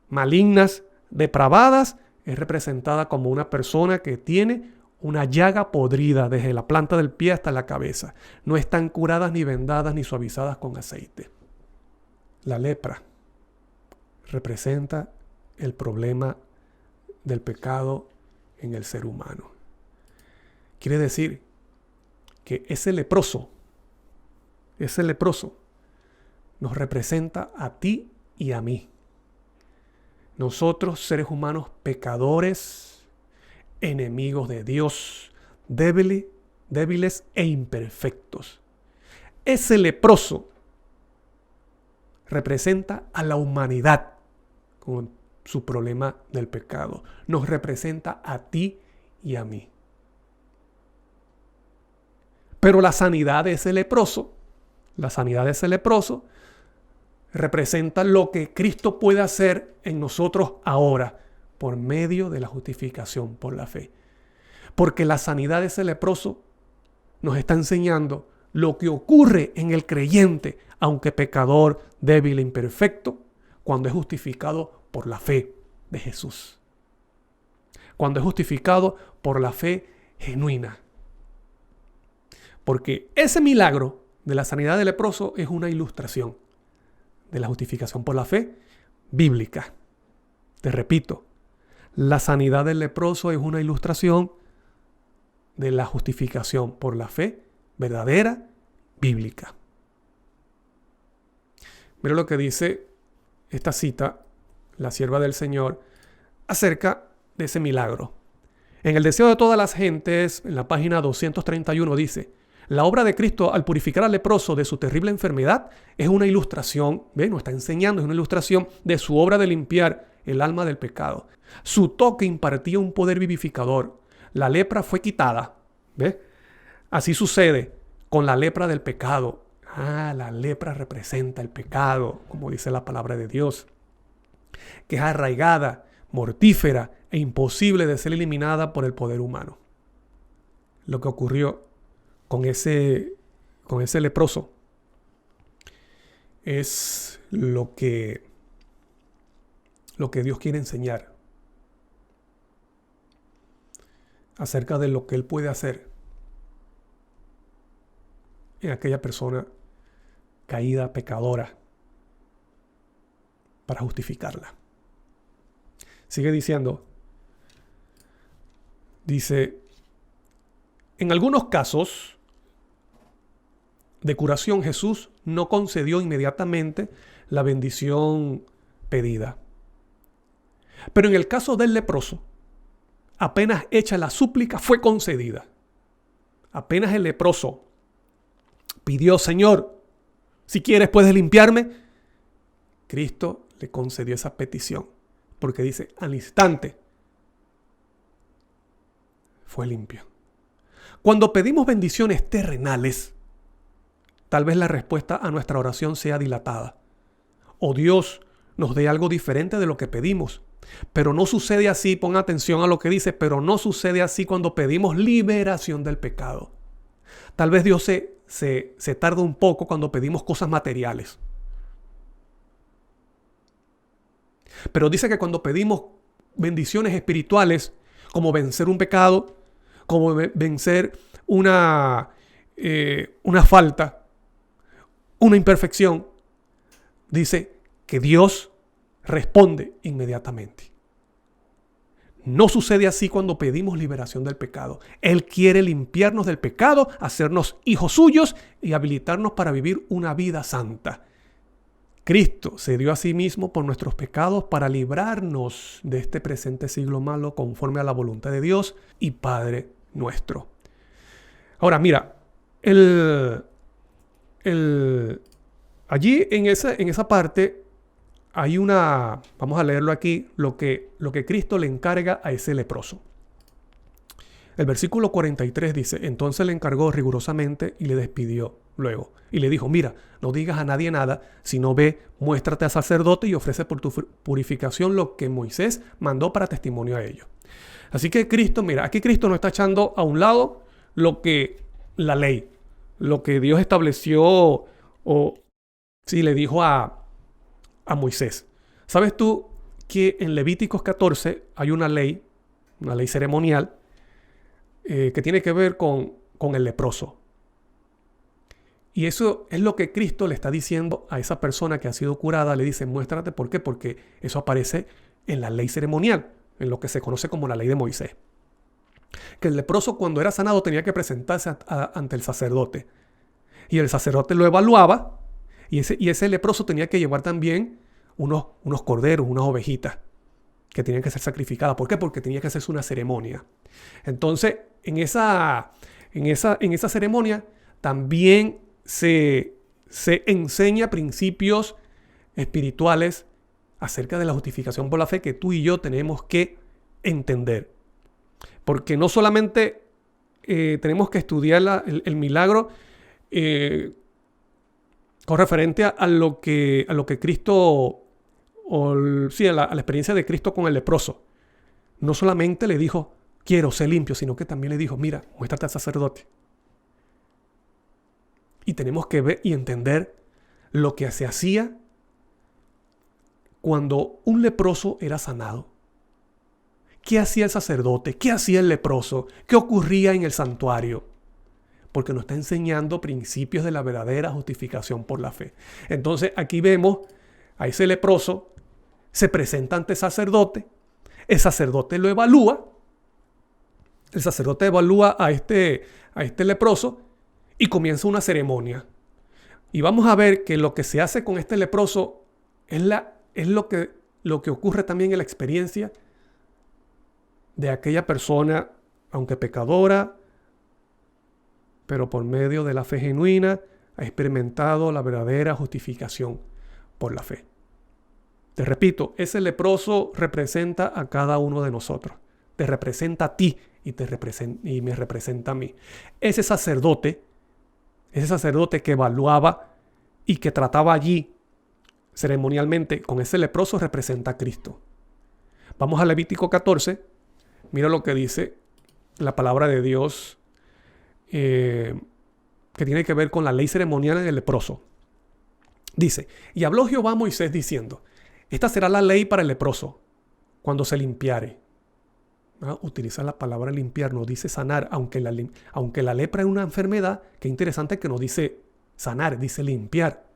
malignas, depravadas, es representada como una persona que tiene una llaga podrida desde la planta del pie hasta la cabeza. No están curadas ni vendadas ni suavizadas con aceite. La lepra representa el problema del pecado en el ser humano. Quiere decir que ese leproso nos representa a ti y a mí. Nosotros, seres humanos pecadores, enemigos de Dios, débiles e imperfectos. Ese leproso representa a la humanidad con su problema del pecado. Nos representa a ti y a mí. Pero la sanidad de ese leproso representa lo que Cristo puede hacer en nosotros ahora por medio de la justificación por la fe. Porque la sanidad de ese leproso nos está enseñando lo que ocurre en el creyente, aunque pecador, débil e imperfecto, cuando es justificado por la fe de Jesús. Cuando es justificado por la fe genuina. Porque ese milagro de la sanidad del leproso es una ilustración de la justificación por la fe bíblica. Te repito, la sanidad del leproso es una ilustración de la justificación por la fe verdadera, bíblica. Mira lo que dice esta cita, la sierva del Señor, acerca de ese milagro. En el deseo de todas las gentes, en la página 231 dice, la obra de Cristo al purificar al leproso de su terrible enfermedad es una ilustración, nos está enseñando, es una ilustración de su obra de limpiar el alma del pecado. Su toque impartía un poder vivificador. La lepra fue quitada. Así sucede con la lepra del pecado. La lepra representa el pecado, como dice la palabra de Dios, que es arraigada, mortífera e imposible de ser eliminada por el poder humano. Lo que ocurrió con ese leproso es lo que Dios quiere enseñar acerca de lo que Él puede hacer en aquella persona caída, pecadora, para justificarla. Sigue diciendo, dice, en algunos casos de curación Jesús no concedió inmediatamente la bendición pedida. Pero en el caso del leproso, apenas hecha la súplica, fue concedida. Apenas el leproso pidió, Señor, si quieres puedes limpiarme, Cristo le concedió esa petición. Porque dice, al instante fue limpio. Cuando pedimos bendiciones terrenales, tal vez la respuesta a nuestra oración sea dilatada. O Dios nos dé algo diferente de lo que pedimos. Pero no sucede así, pon atención a lo que dice, pero no sucede así cuando pedimos liberación del pecado. Tal vez Dios se tarda un poco cuando pedimos cosas materiales. Pero dice que cuando pedimos bendiciones espirituales, como vencer un pecado, como vencer una falta, una imperfección, dice que Dios responde inmediatamente. No sucede así cuando pedimos liberación del pecado. Él quiere limpiarnos del pecado, hacernos hijos suyos y habilitarnos para vivir una vida santa. Cristo se dio a sí mismo por nuestros pecados para librarnos de este presente siglo malo conforme a la voluntad de Dios y Padre nuestro. Ahora mira, allí en esa parte hay vamos a leerlo aquí, lo que Cristo le encarga a ese leproso. El versículo 43 dice, entonces le encargó rigurosamente y le despidió luego. Y le dijo, mira, no digas a nadie nada, sino ve, muéstrate al sacerdote y ofrece por tu purificación lo que Moisés mandó para testimonio a ellos. Así que Cristo, mira, aquí Cristo no está echando a un lado lo que la ley, lo que Dios estableció o si le dijo a Moisés. ¿Sabes tú que en Levíticos 14 hay una ley ceremonial que tiene que ver con el leproso? Y eso es lo que Cristo le está diciendo a esa persona que ha sido curada. Le dice, muéstrate. ¿Por qué? Porque eso aparece en la ley ceremonial, en lo que se conoce como la ley de Moisés. Que el leproso cuando era sanado tenía que presentarse ante el sacerdote. Y el sacerdote lo evaluaba. Y ese leproso tenía que llevar también unos corderos, unas ovejitas que tenían que ser sacrificadas. ¿Por qué? Porque tenía que hacerse una ceremonia. Entonces, en esa ceremonia también se enseña principios espirituales acerca de la justificación por la fe que tú y yo tenemos que entender. Porque no solamente tenemos que estudiar el milagro con referente a lo que Cristo, a la experiencia de Cristo con el leproso. No solamente le dijo, quiero ser limpio, sino que también le dijo, mira, muéstrate al sacerdote. Y tenemos que ver y entender lo que se hacía cuando un leproso era sanado. ¿Qué hacía el sacerdote? ¿Qué hacía el leproso? ¿Qué ocurría en el santuario? Porque nos está enseñando principios de la verdadera justificación por la fe. Entonces aquí vemos a ese leproso, se presenta ante el sacerdote lo evalúa, el sacerdote evalúa a este leproso y comienza una ceremonia. Y vamos a ver que lo que se hace con este leproso es lo que ocurre también en la experiencia de aquella persona, aunque pecadora, pero por medio de la fe genuina, ha experimentado la verdadera justificación por la fe. Te repito, ese leproso representa a cada uno de nosotros. Te representa a ti y me representa a mí. Ese sacerdote que evaluaba y que trataba allí ceremonialmente con ese leproso representa a Cristo. Vamos a Levítico 14. Mira lo que dice la palabra de Dios que tiene que ver con la ley ceremonial del leproso. Dice, y habló Jehová a Moisés diciendo, esta será la ley para el leproso cuando se limpiare. Utiliza la palabra limpiar, no dice sanar, aunque la lepra es una enfermedad, qué interesante que no dice sanar, dice limpiar.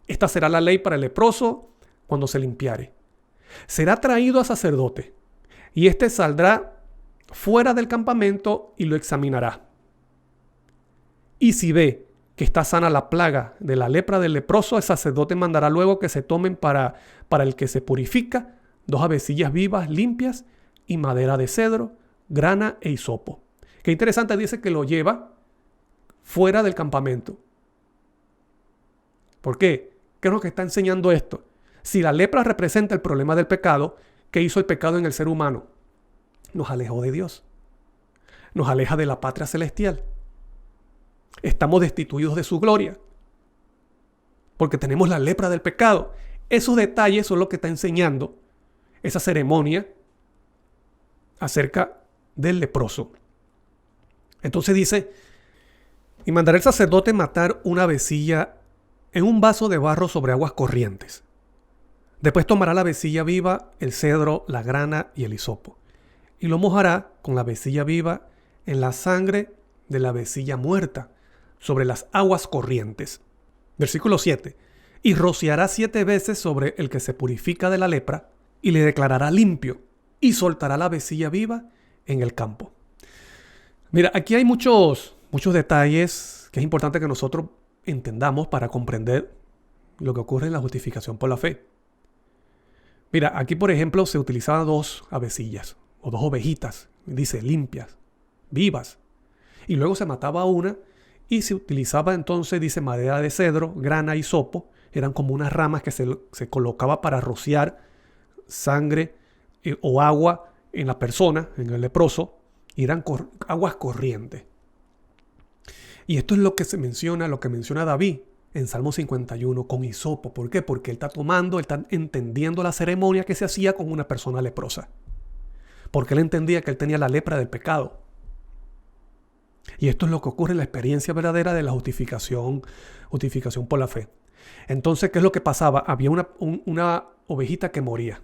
Esta será la ley para el leproso cuando se limpiare. Será traído a sacerdote, y éste saldrá fuera del campamento y lo examinará. Y si ve que está sana la plaga de la lepra del leproso, el sacerdote mandará luego que se tomen para el que se purifica 2 avecillas vivas limpias y madera de cedro, grana e hisopo. Qué interesante, dice que lo lleva fuera del campamento. ¿Por qué? ¿Qué es lo que está enseñando esto? Si la lepra representa el problema del pecado, ¿qué hizo el pecado en el ser humano? Nos alejó de Dios. Nos aleja de la patria celestial. Estamos destituidos de su gloria. Porque tenemos la lepra del pecado. Esos detalles son lo que está enseñando esa ceremonia acerca del leproso. Entonces dice, y mandará el sacerdote matar una avecilla en un vaso de barro sobre aguas corrientes. Después tomará la avecilla viva, el cedro, la grana y el hisopo, y lo mojará con la avecilla viva en la sangre de la avecilla muerta, sobre las aguas corrientes. Versículo 7. Y rociará 7 veces sobre el que se purifica de la lepra, y le declarará limpio, y soltará la avecilla viva en el campo. Mira, aquí hay muchos detalles que es importante que nosotros entendamos para comprender lo que ocurre en la justificación por la fe. Mira, aquí por ejemplo se utilizaban 2 avecillas o 2 ovejitas, dice limpias, vivas, y luego se mataba una y se utilizaba entonces, dice, madera de cedro, grana y hisopo, eran como unas ramas que se colocaba para rociar sangre o agua en la persona, en el leproso, y eran aguas corrientes. Y esto es lo que lo que menciona David en Salmo 51 con hisopo. ¿Por qué? Porque él está entendiendo la ceremonia que se hacía con una persona leprosa. Porque él entendía que él tenía la lepra del pecado. Y esto es lo que ocurre en la experiencia verdadera de la justificación por la fe. Entonces, ¿qué es lo que pasaba? Había una ovejita que moría,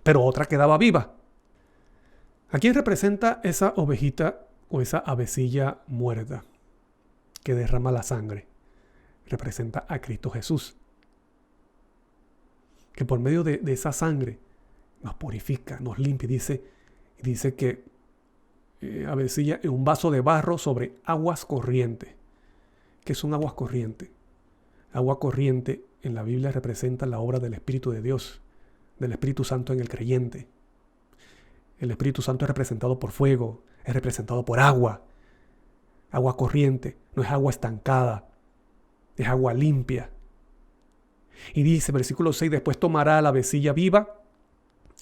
pero otra quedaba viva. ¿A quién representa esa ovejita o esa avecilla muerta que derrama la sangre? Representa a Cristo Jesús, que por medio de esa sangre nos purifica, nos limpia. Dice que avecilla en un vaso de barro sobre aguas corrientes. ¿Qué son aguas corrientes? Agua corriente en la Biblia representa la obra del Espíritu de Dios, del Espíritu Santo en el creyente. El Espíritu Santo es representado por fuego, es representado por agua. Agua corriente, no es agua estancada, es agua limpia. Y dice, versículo 6, después tomará la avecilla viva,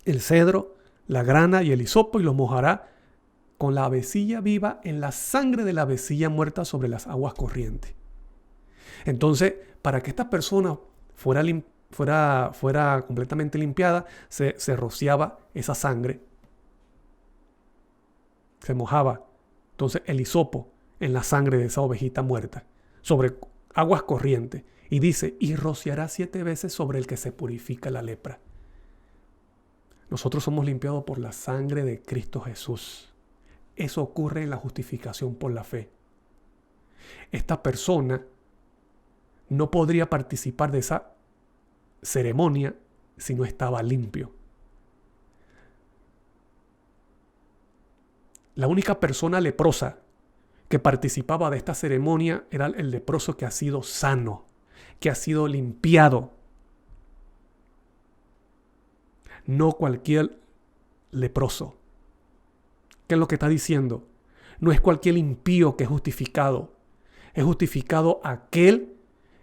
el cedro, la grana y el hisopo, y los mojará con la avecilla viva en la sangre de la avecilla muerta sobre las aguas corrientes. Entonces, para que esta persona fuera completamente limpiada, se rociaba esa sangre, se mojaba entonces el hisopo en la sangre de esa ovejita muerta sobre aguas corrientes. Y dice, y rociará 7 veces sobre el que se purifica la lepra. Nosotros somos limpiados por la sangre de Cristo Jesús. Eso ocurre en la justificación por la fe. Esta persona no podría participar de esa ceremonia si no estaba limpio. La única persona leprosa que participaba de esta ceremonia era el leproso que ha sido sano, que ha sido limpiado. No cualquier leproso. ¿Qué es lo que está diciendo? No es cualquier impío que es justificado. Es justificado aquel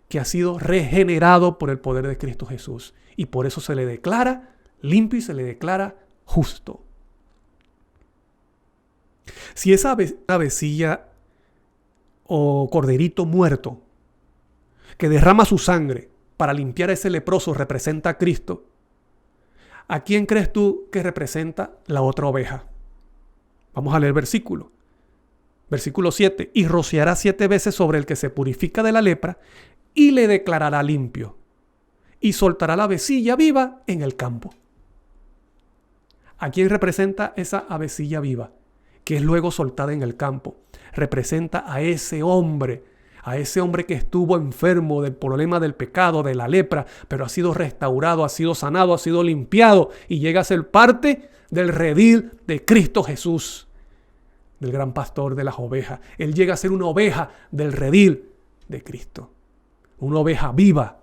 que ha sido regenerado por el poder de Cristo Jesús. Y por eso se le declara limpio y se le declara justo. Si esa avecilla o corderito muerto que derrama su sangre para limpiar a ese leproso representa a Cristo, ¿a quién crees tú que representa la otra oveja? Vamos a leer el versículo. Versículo 7. Y rociará 7 veces sobre el que se purifica de la lepra y le declarará limpio. Y soltará la avecilla viva en el campo. ¿A quién representa esa avecilla viva? Que es luego soltada en el campo. Representa a ese hombre que estuvo enfermo del problema del pecado, de la lepra, pero ha sido restaurado, ha sido sanado, ha sido limpiado y llega a ser parte del redil de Cristo Jesús, del gran pastor de las ovejas. Él llega a ser una oveja del redil de Cristo. Una oveja viva.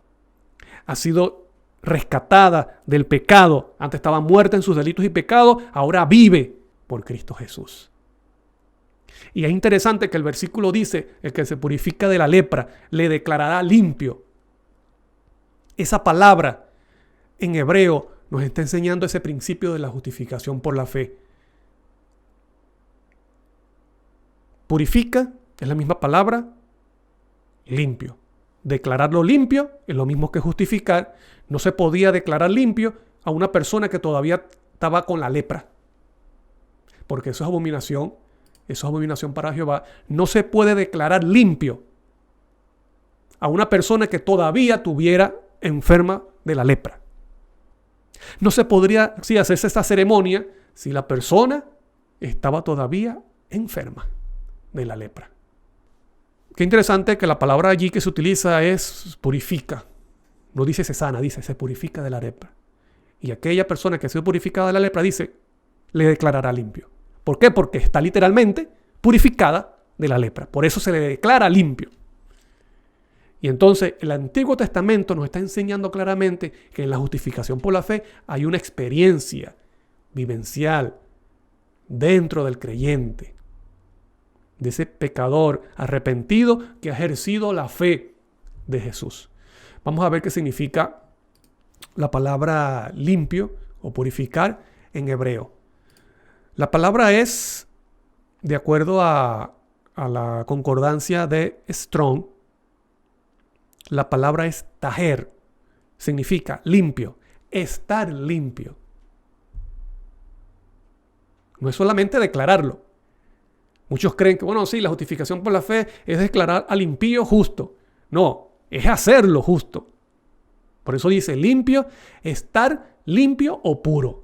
Ha sido rescatada del pecado. Antes estaba muerta en sus delitos y pecados, ahora vive por Cristo Jesús. Y es interesante que el versículo dice, el que se purifica de la lepra le declarará limpio. Esa palabra en hebreo nos está enseñando ese principio de la justificación por la fe. Purifica es la misma palabra, limpio. Declararlo limpio es lo mismo que justificar. No se podía declarar limpio a una persona que todavía estaba con la lepra, porque eso es abominación. Eso es abominación para Jehová. No se puede declarar limpio a una persona que todavía estuviera enferma de la lepra. No se podría hacerse esta ceremonia si la persona estaba todavía enferma de la lepra. Qué interesante que la palabra allí que se utiliza es purifica. No dice se sana, dice se purifica de la lepra. Y aquella persona que ha sido purificada de la lepra dice, le declarará limpio. ¿Por qué? Porque está literalmente purificada de la lepra. Por eso se le declara limpio. Y entonces el Antiguo Testamento nos está enseñando claramente que en la justificación por la fe hay una experiencia vivencial dentro del creyente, de ese pecador arrepentido que ha ejercido la fe de Jesús. Vamos a ver qué significa la palabra limpio o purificar en hebreo. La palabra es, de acuerdo a la concordancia de Strong, la palabra es taher, significa limpio, estar limpio. No es solamente declararlo. Muchos creen que, bueno, sí, la justificación por la fe es declarar al impío justo. No, es hacerlo justo. Por eso dice limpio, estar limpio o puro.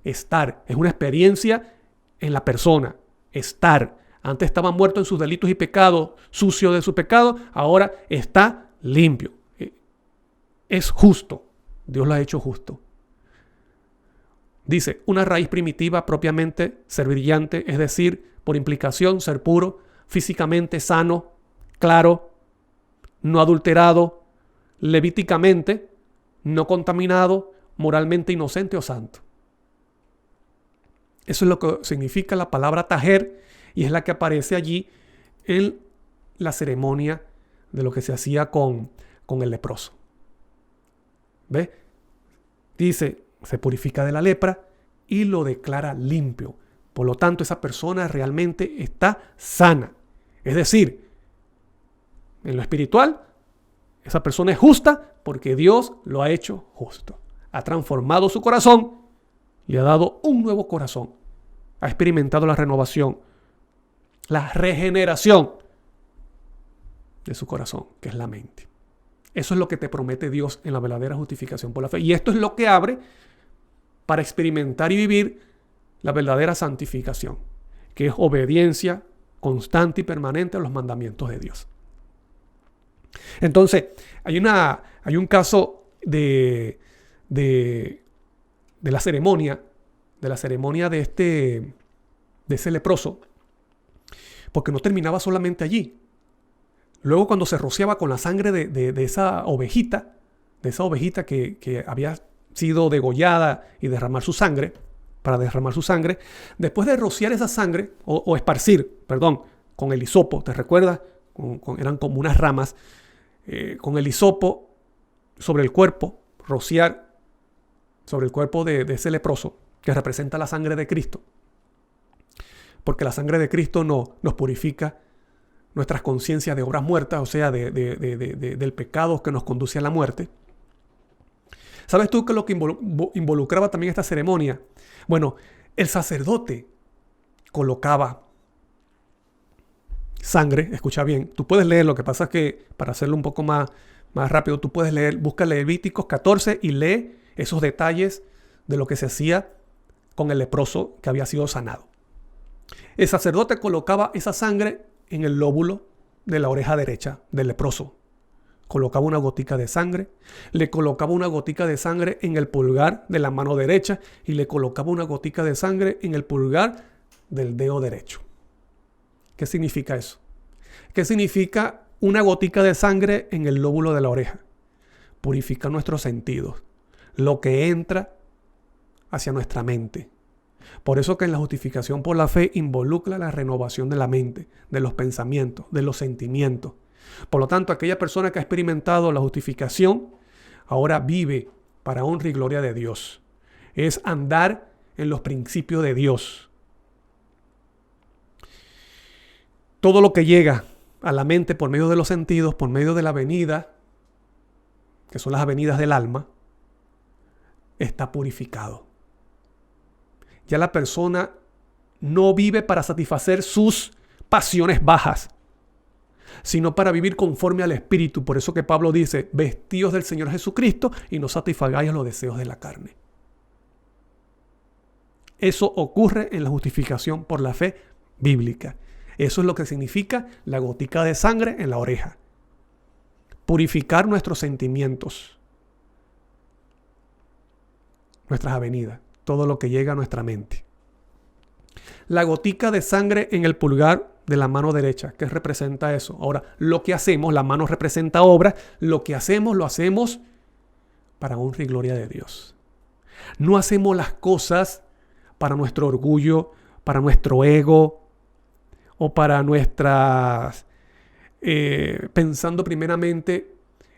Estar es una experiencia en la persona. Estar. Antes estaba muerto en sus delitos y pecados, sucio de su pecado, ahora está limpio. Es justo. Dios lo ha hecho justo. Dice, una raíz primitiva propiamente ser brillante, es decir, por implicación, ser puro, físicamente sano, claro, no adulterado, levíticamente, no contaminado, moralmente inocente o santo. Eso es lo que significa la palabra taher y es la que aparece allí en la ceremonia de lo que se hacía con el leproso. ¿Ve? Dice, se purifica de la lepra y lo declara limpio. Por lo tanto, esa persona realmente está sana. Es decir, en lo espiritual, esa persona es justa porque Dios lo ha hecho justo. Ha transformado su corazón. Le ha dado un nuevo corazón. Ha experimentado la renovación, la regeneración de su corazón, que es la mente. Eso es lo que te promete Dios en la verdadera justificación por la fe. Y esto es lo que abre para experimentar y vivir la verdadera santificación, que es obediencia constante y permanente a los mandamientos de Dios. Entonces, hay un caso de la ceremonia de ese leproso, porque no terminaba solamente allí. Luego, cuando se rociaba con la sangre de esa ovejita que había sido degollada y derramar su sangre, después de rociar esa sangre, o esparcir, con el hisopo, ¿te recuerdas? Eran como unas ramas, con el hisopo sobre el cuerpo, rociar sobre el cuerpo de ese leproso, que representa la sangre de Cristo. Porque la sangre de Cristo nos purifica nuestras conciencias de obras muertas, o sea, del pecado que nos conduce a la muerte. ¿Sabes tú qué es lo que involucraba también esta ceremonia? Bueno, el sacerdote colocaba sangre, escucha bien, tú puedes leer, lo que pasa es que para hacerlo un poco más rápido, tú puedes leer, busca Levíticos 14 y lee esos detalles de lo que se hacía con el leproso que había sido sanado. El sacerdote colocaba esa sangre en el lóbulo de la oreja derecha del leproso. Colocaba una gotica de sangre, le colocaba una gotica de sangre en el pulgar de la mano derecha y le colocaba una gotica de sangre en el pulgar del dedo derecho. ¿Qué significa eso? ¿Qué significa una gotica de sangre en el lóbulo de la oreja. Purifica nuestros sentidos, lo que entra hacia nuestra mente. Por eso que en la justificación por la fe involucra la renovación de la mente, de los pensamientos, de los sentimientos. Por lo tanto, aquella persona que ha experimentado la justificación ahora vive para honra y gloria de Dios. Es andar en los principios de Dios. Todo lo que llega a la mente por medio de los sentidos, por medio de la avenida, que son las avenidas del alma, está purificado. Ya la persona no vive para satisfacer sus pasiones bajas, sino para vivir conforme al Espíritu. Por eso que Pablo dice, vestíos del Señor Jesucristo y no satisfagáis los deseos de la carne. Eso ocurre en la justificación por la fe bíblica. Eso es lo que significa la gotica de sangre en la oreja. Purificar nuestros sentimientos, nuestras avenidas, todo lo que llega a nuestra mente. La gotica de sangre en el pulgar de la mano derecha, ¿qué representa eso? Ahora, lo que hacemos, la mano representa obra, lo que hacemos, lo hacemos para honra y gloria de Dios. No hacemos las cosas para nuestro orgullo, para nuestro ego o para nuestras, pensando primeramente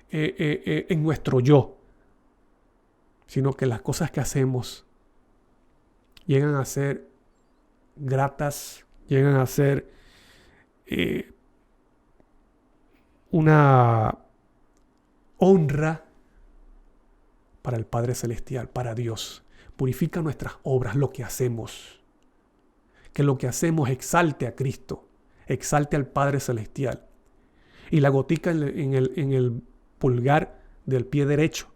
en nuestro yo, sino que las cosas que hacemos llegan a ser gratas, llegan a ser una honra para el Padre Celestial, para Dios. Purifica nuestras obras, lo que hacemos. Que lo que hacemos exalte a Cristo, exalte al Padre Celestial. Y la gotica en el pulgar del pie derecho,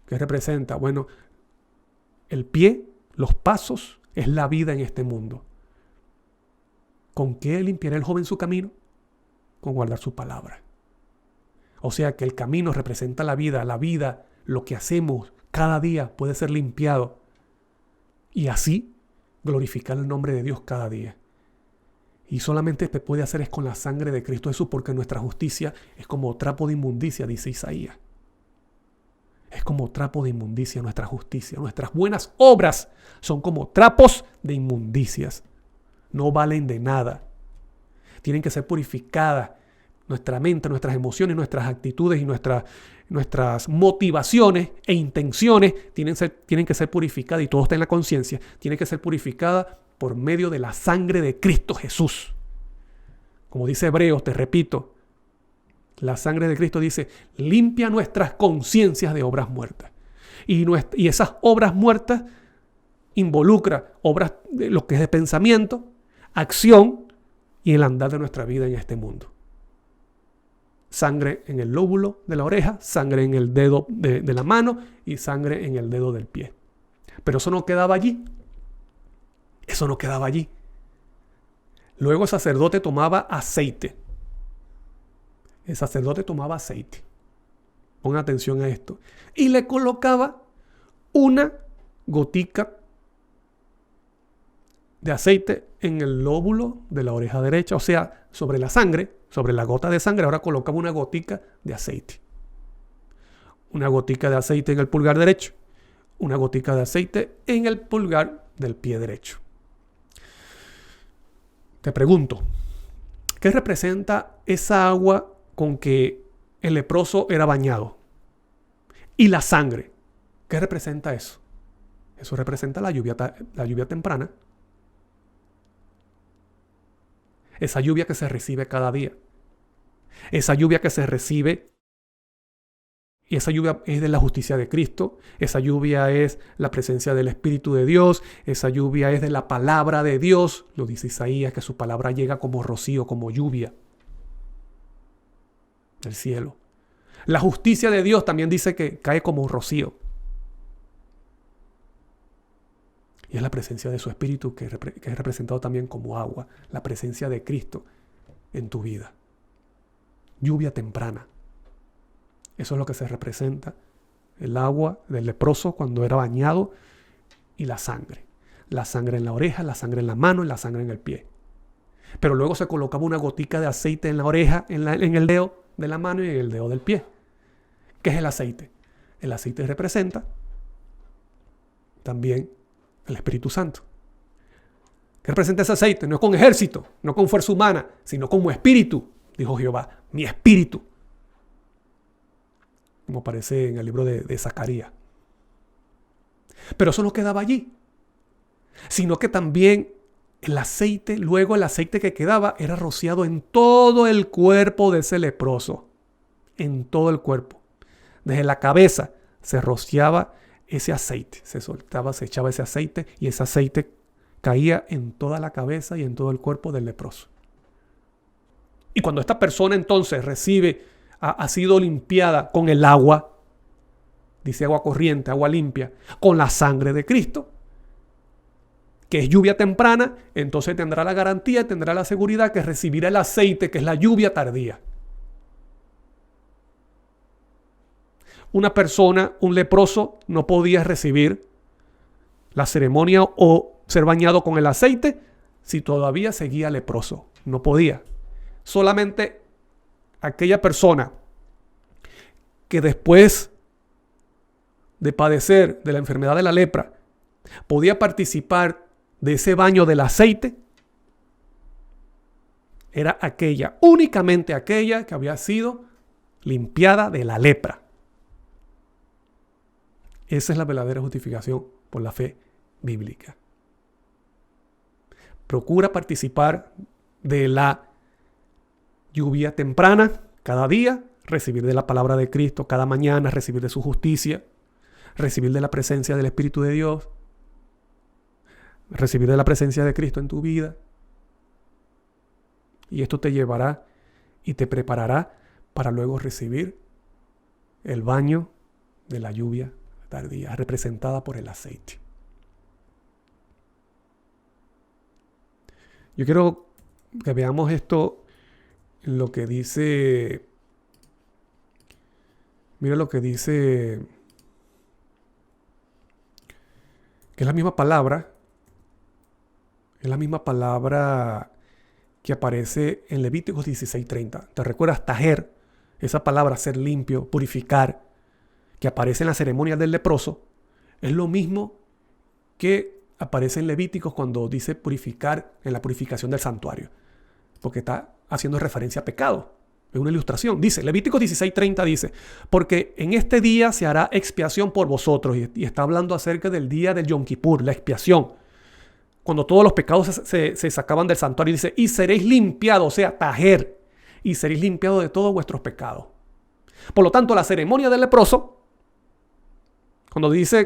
¿qué representa? Bueno, el pie, los pasos, es la vida en este mundo. ¿Con qué limpiará el joven su camino? Con guardar su palabra. O sea que el camino representa la vida, lo que hacemos cada día puede ser limpiado. Y así glorificar el nombre de Dios cada día. Y solamente se puede hacer es con la sangre de Cristo Jesús, porque nuestra justicia es como trapo de inmundicia, dice Isaías. Es como trapo de inmundicia nuestra justicia. Nuestras buenas obras son como trapos de inmundicias. No valen de nada. Tienen que ser purificadas. Nuestra mente, nuestras emociones, nuestras actitudes y nuestras motivaciones e intenciones tienen que ser purificadas, y todo está en la conciencia, tienen que ser purificadas por medio de la sangre de Cristo Jesús. Como dice Hebreos, te repito, la sangre de Cristo dice, limpia nuestras conciencias de obras muertas. Y esas obras muertas involucra obras de lo que es de pensamiento, acción y el andar de nuestra vida en este mundo. Sangre en el lóbulo de la oreja, sangre en el dedo de la mano y sangre en el dedo del pie. Pero eso no quedaba allí. Eso no quedaba allí. Luego el sacerdote tomaba aceite. El sacerdote tomaba aceite. Pongan atención a esto. Y le colocaba una gotica de aceite en el lóbulo de la oreja derecha. O sea, sobre la sangre, sobre la gota de sangre, ahora colocaba una gotica de aceite. Una gotica de aceite en el pulgar derecho. Una gotica de aceite en el pulgar del pie derecho. Te pregunto, ¿qué representa esa agua con que el leproso era bañado? Y la sangre, ¿qué representa eso? Eso representa la lluvia temprana. Esa lluvia que se recibe cada día. Esa lluvia que se recibe. Y esa lluvia es de la justicia de Cristo. Esa lluvia es la presencia del Espíritu de Dios. Esa lluvia es de la palabra de Dios. Lo dice Isaías, que su palabra llega como rocío, como lluvia del cielo. La justicia de Dios también dice que cae como rocío. Y es la presencia de su Espíritu que es representado también como agua. La presencia de Cristo en tu vida. Lluvia temprana. Eso es lo que se representa. El agua del leproso cuando era bañado y la sangre. La sangre en la oreja, la sangre en la mano y la sangre en el pie. Pero luego se colocaba una gotica de aceite en la oreja, en el dedo de la mano y en el dedo del pie. ¿Qué es el aceite? El aceite representa también el Espíritu Santo. ¿Qué representa ese aceite? No es con ejército, no con fuerza humana, sino como espíritu, dijo Jehová, mi espíritu. Como aparece en el libro de Zacarías. Pero eso no quedaba allí, sino que también el aceite que quedaba era rociado en todo el cuerpo de ese leproso, en todo el cuerpo. Desde la cabeza se rociaba ese aceite, se soltaba, se echaba ese aceite y ese aceite caía en toda la cabeza y en todo el cuerpo del leproso. Y cuando esta persona entonces ha sido limpiada con el agua, dice agua corriente, agua limpia, con la sangre de Cristo, que es lluvia temprana, entonces tendrá la garantía, tendrá la seguridad que recibirá el aceite, que es la lluvia tardía. Una persona, un leproso, no podía recibir la ceremonia o ser bañado con el aceite si todavía seguía leproso. No podía. Solamente aquella persona que después de padecer de la enfermedad de la lepra podía participar de ese baño del aceite, era únicamente aquella que había sido limpiada de la lepra. Esa es la verdadera justificación por la fe bíblica. Procura participar de la lluvia temprana cada día, recibir de la palabra de Cristo cada mañana, recibir de su justicia, recibir de la presencia del Espíritu de Dios, recibir de la presencia de Cristo en tu vida. Y esto te llevará y te preparará para luego recibir el baño de la lluvia tardía, representada por el aceite. Yo quiero que veamos esto en lo que dice. Mira lo que dice, que es la misma palabra. Es la misma palabra que aparece en Levíticos 16:30. ¿Te recuerdas? Tajer, esa palabra ser limpio, purificar, que aparece en la ceremonia del leproso, es lo mismo que aparece en Levíticos cuando dice purificar en la purificación del santuario, porque está haciendo referencia a pecado. Es una ilustración. Dice, Levíticos 16:30 dice, porque en este día se hará expiación por vosotros, y está hablando acerca del día del Yom Kippur, la expiación, cuando todos los pecados se sacaban del santuario. Dice, y seréis limpiados, o sea, tajer, y seréis limpiados de todos vuestros pecados. Por lo tanto, la ceremonia del leproso, cuando dice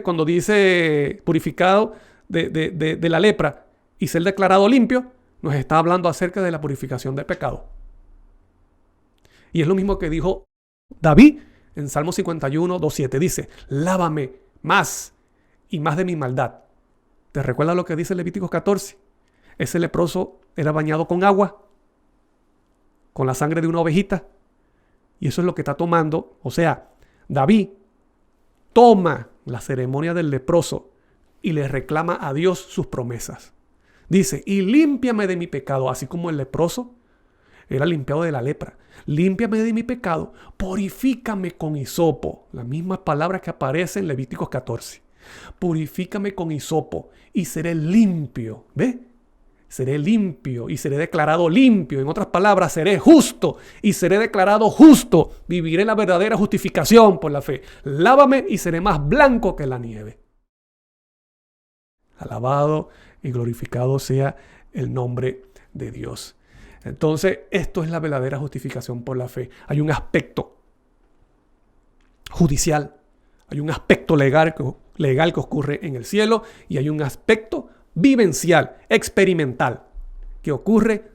purificado de la lepra y ser declarado limpio, nos está hablando acerca de la purificación del pecado. Y es lo mismo que dijo David en Salmo 51, 2:7. Dice, lávame más y más de mi maldad. ¿Te recuerdas lo que dice Levíticos 14? Ese leproso era bañado con agua, con la sangre de una ovejita. Y eso es lo que está tomando. O sea, David toma la ceremonia del leproso y le reclama a Dios sus promesas. Dice, y límpiame de mi pecado, así como el leproso era limpiado de la lepra. Límpiame de mi pecado, purifícame con hisopo. Las mismas palabras que aparecen en Levíticos 14. Purifícame con hisopo y seré limpio. ¿Ves? Seré limpio y seré declarado limpio. En otras palabras, seré justo y seré declarado justo. Viviré la verdadera justificación por la fe. Lávame y seré más blanco que la nieve. Alabado y glorificado sea el nombre de Dios. Entonces, esto es la verdadera justificación por la fe. Hay un aspecto judicial, hay un aspecto legal que ocurre en el cielo, y hay un aspecto vivencial, experimental, que ocurre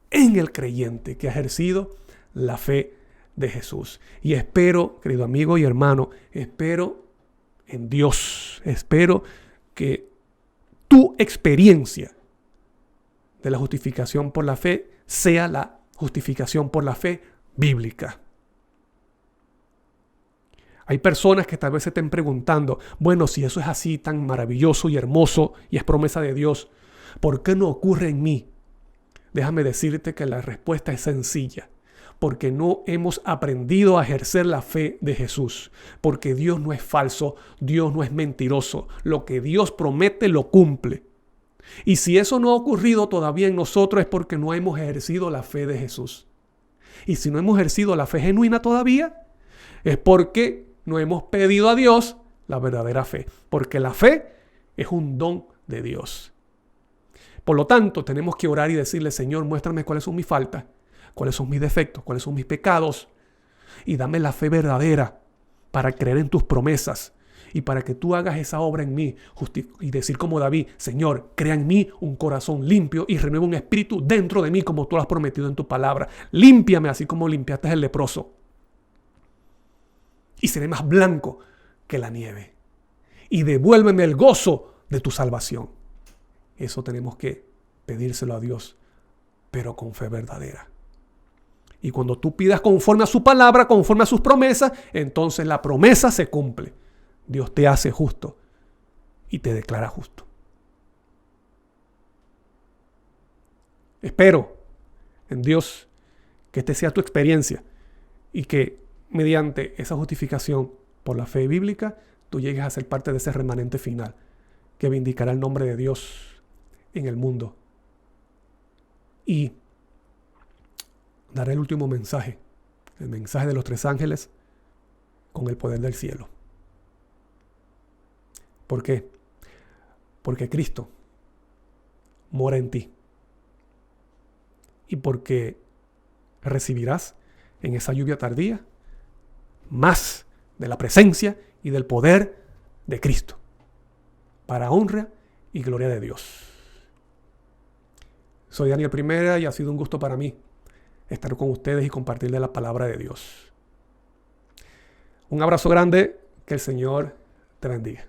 en el creyente que ha ejercido la fe de Jesús. Y espero, querido amigo y hermano, espero en Dios, espero que tu experiencia de la justificación por la fe sea la justificación por la fe bíblica. Hay personas que tal vez se estén preguntando, bueno, si eso es así tan maravilloso y hermoso y es promesa de Dios, ¿por qué no ocurre en mí? Déjame decirte que la respuesta es sencilla. porque no hemos aprendido a ejercer la fe de Jesús. Porque Dios no es falso, Dios no es mentiroso. Lo que Dios promete lo cumple. Y si eso no ha ocurrido todavía en nosotros es porque no hemos ejercido la fe de Jesús. Y si no hemos ejercido la fe genuina todavía, es porque no hemos pedido a Dios la verdadera fe. Porque la fe es un don de Dios. Por lo tanto, tenemos que orar y decirle, Señor, muéstrame cuáles son mis faltas, cuáles son mis defectos, cuáles son mis pecados. Y dame la fe verdadera para creer en tus promesas. Y para que tú hagas esa obra en mí y decir como David, Señor, crea en mí un corazón limpio y renueva un espíritu dentro de mí como tú lo has prometido en tu palabra. Límpiame así como limpiaste al leproso. Y seré más blanco que la nieve. Y devuélveme el gozo de tu salvación. Eso tenemos que pedírselo a Dios, pero con fe verdadera. Y cuando tú pidas conforme a su palabra, conforme a sus promesas, entonces la promesa se cumple. Dios te hace justo y te declara justo. Espero en Dios que esta sea tu experiencia y que mediante esa justificación por la fe bíblica, tú llegues a ser parte de ese remanente final que vindicará el nombre de Dios en el mundo. Y daré el último mensaje, el mensaje de los 3 ángeles con el poder del cielo. ¿Por qué? Porque Cristo mora en ti. Y porque recibirás en esa lluvia tardía más de la presencia y del poder de Cristo, para honra y gloria de Dios. Soy Daniel Primera y ha sido un gusto para mí estar con ustedes y compartir de la palabra de Dios. Un abrazo grande, que el Señor te bendiga.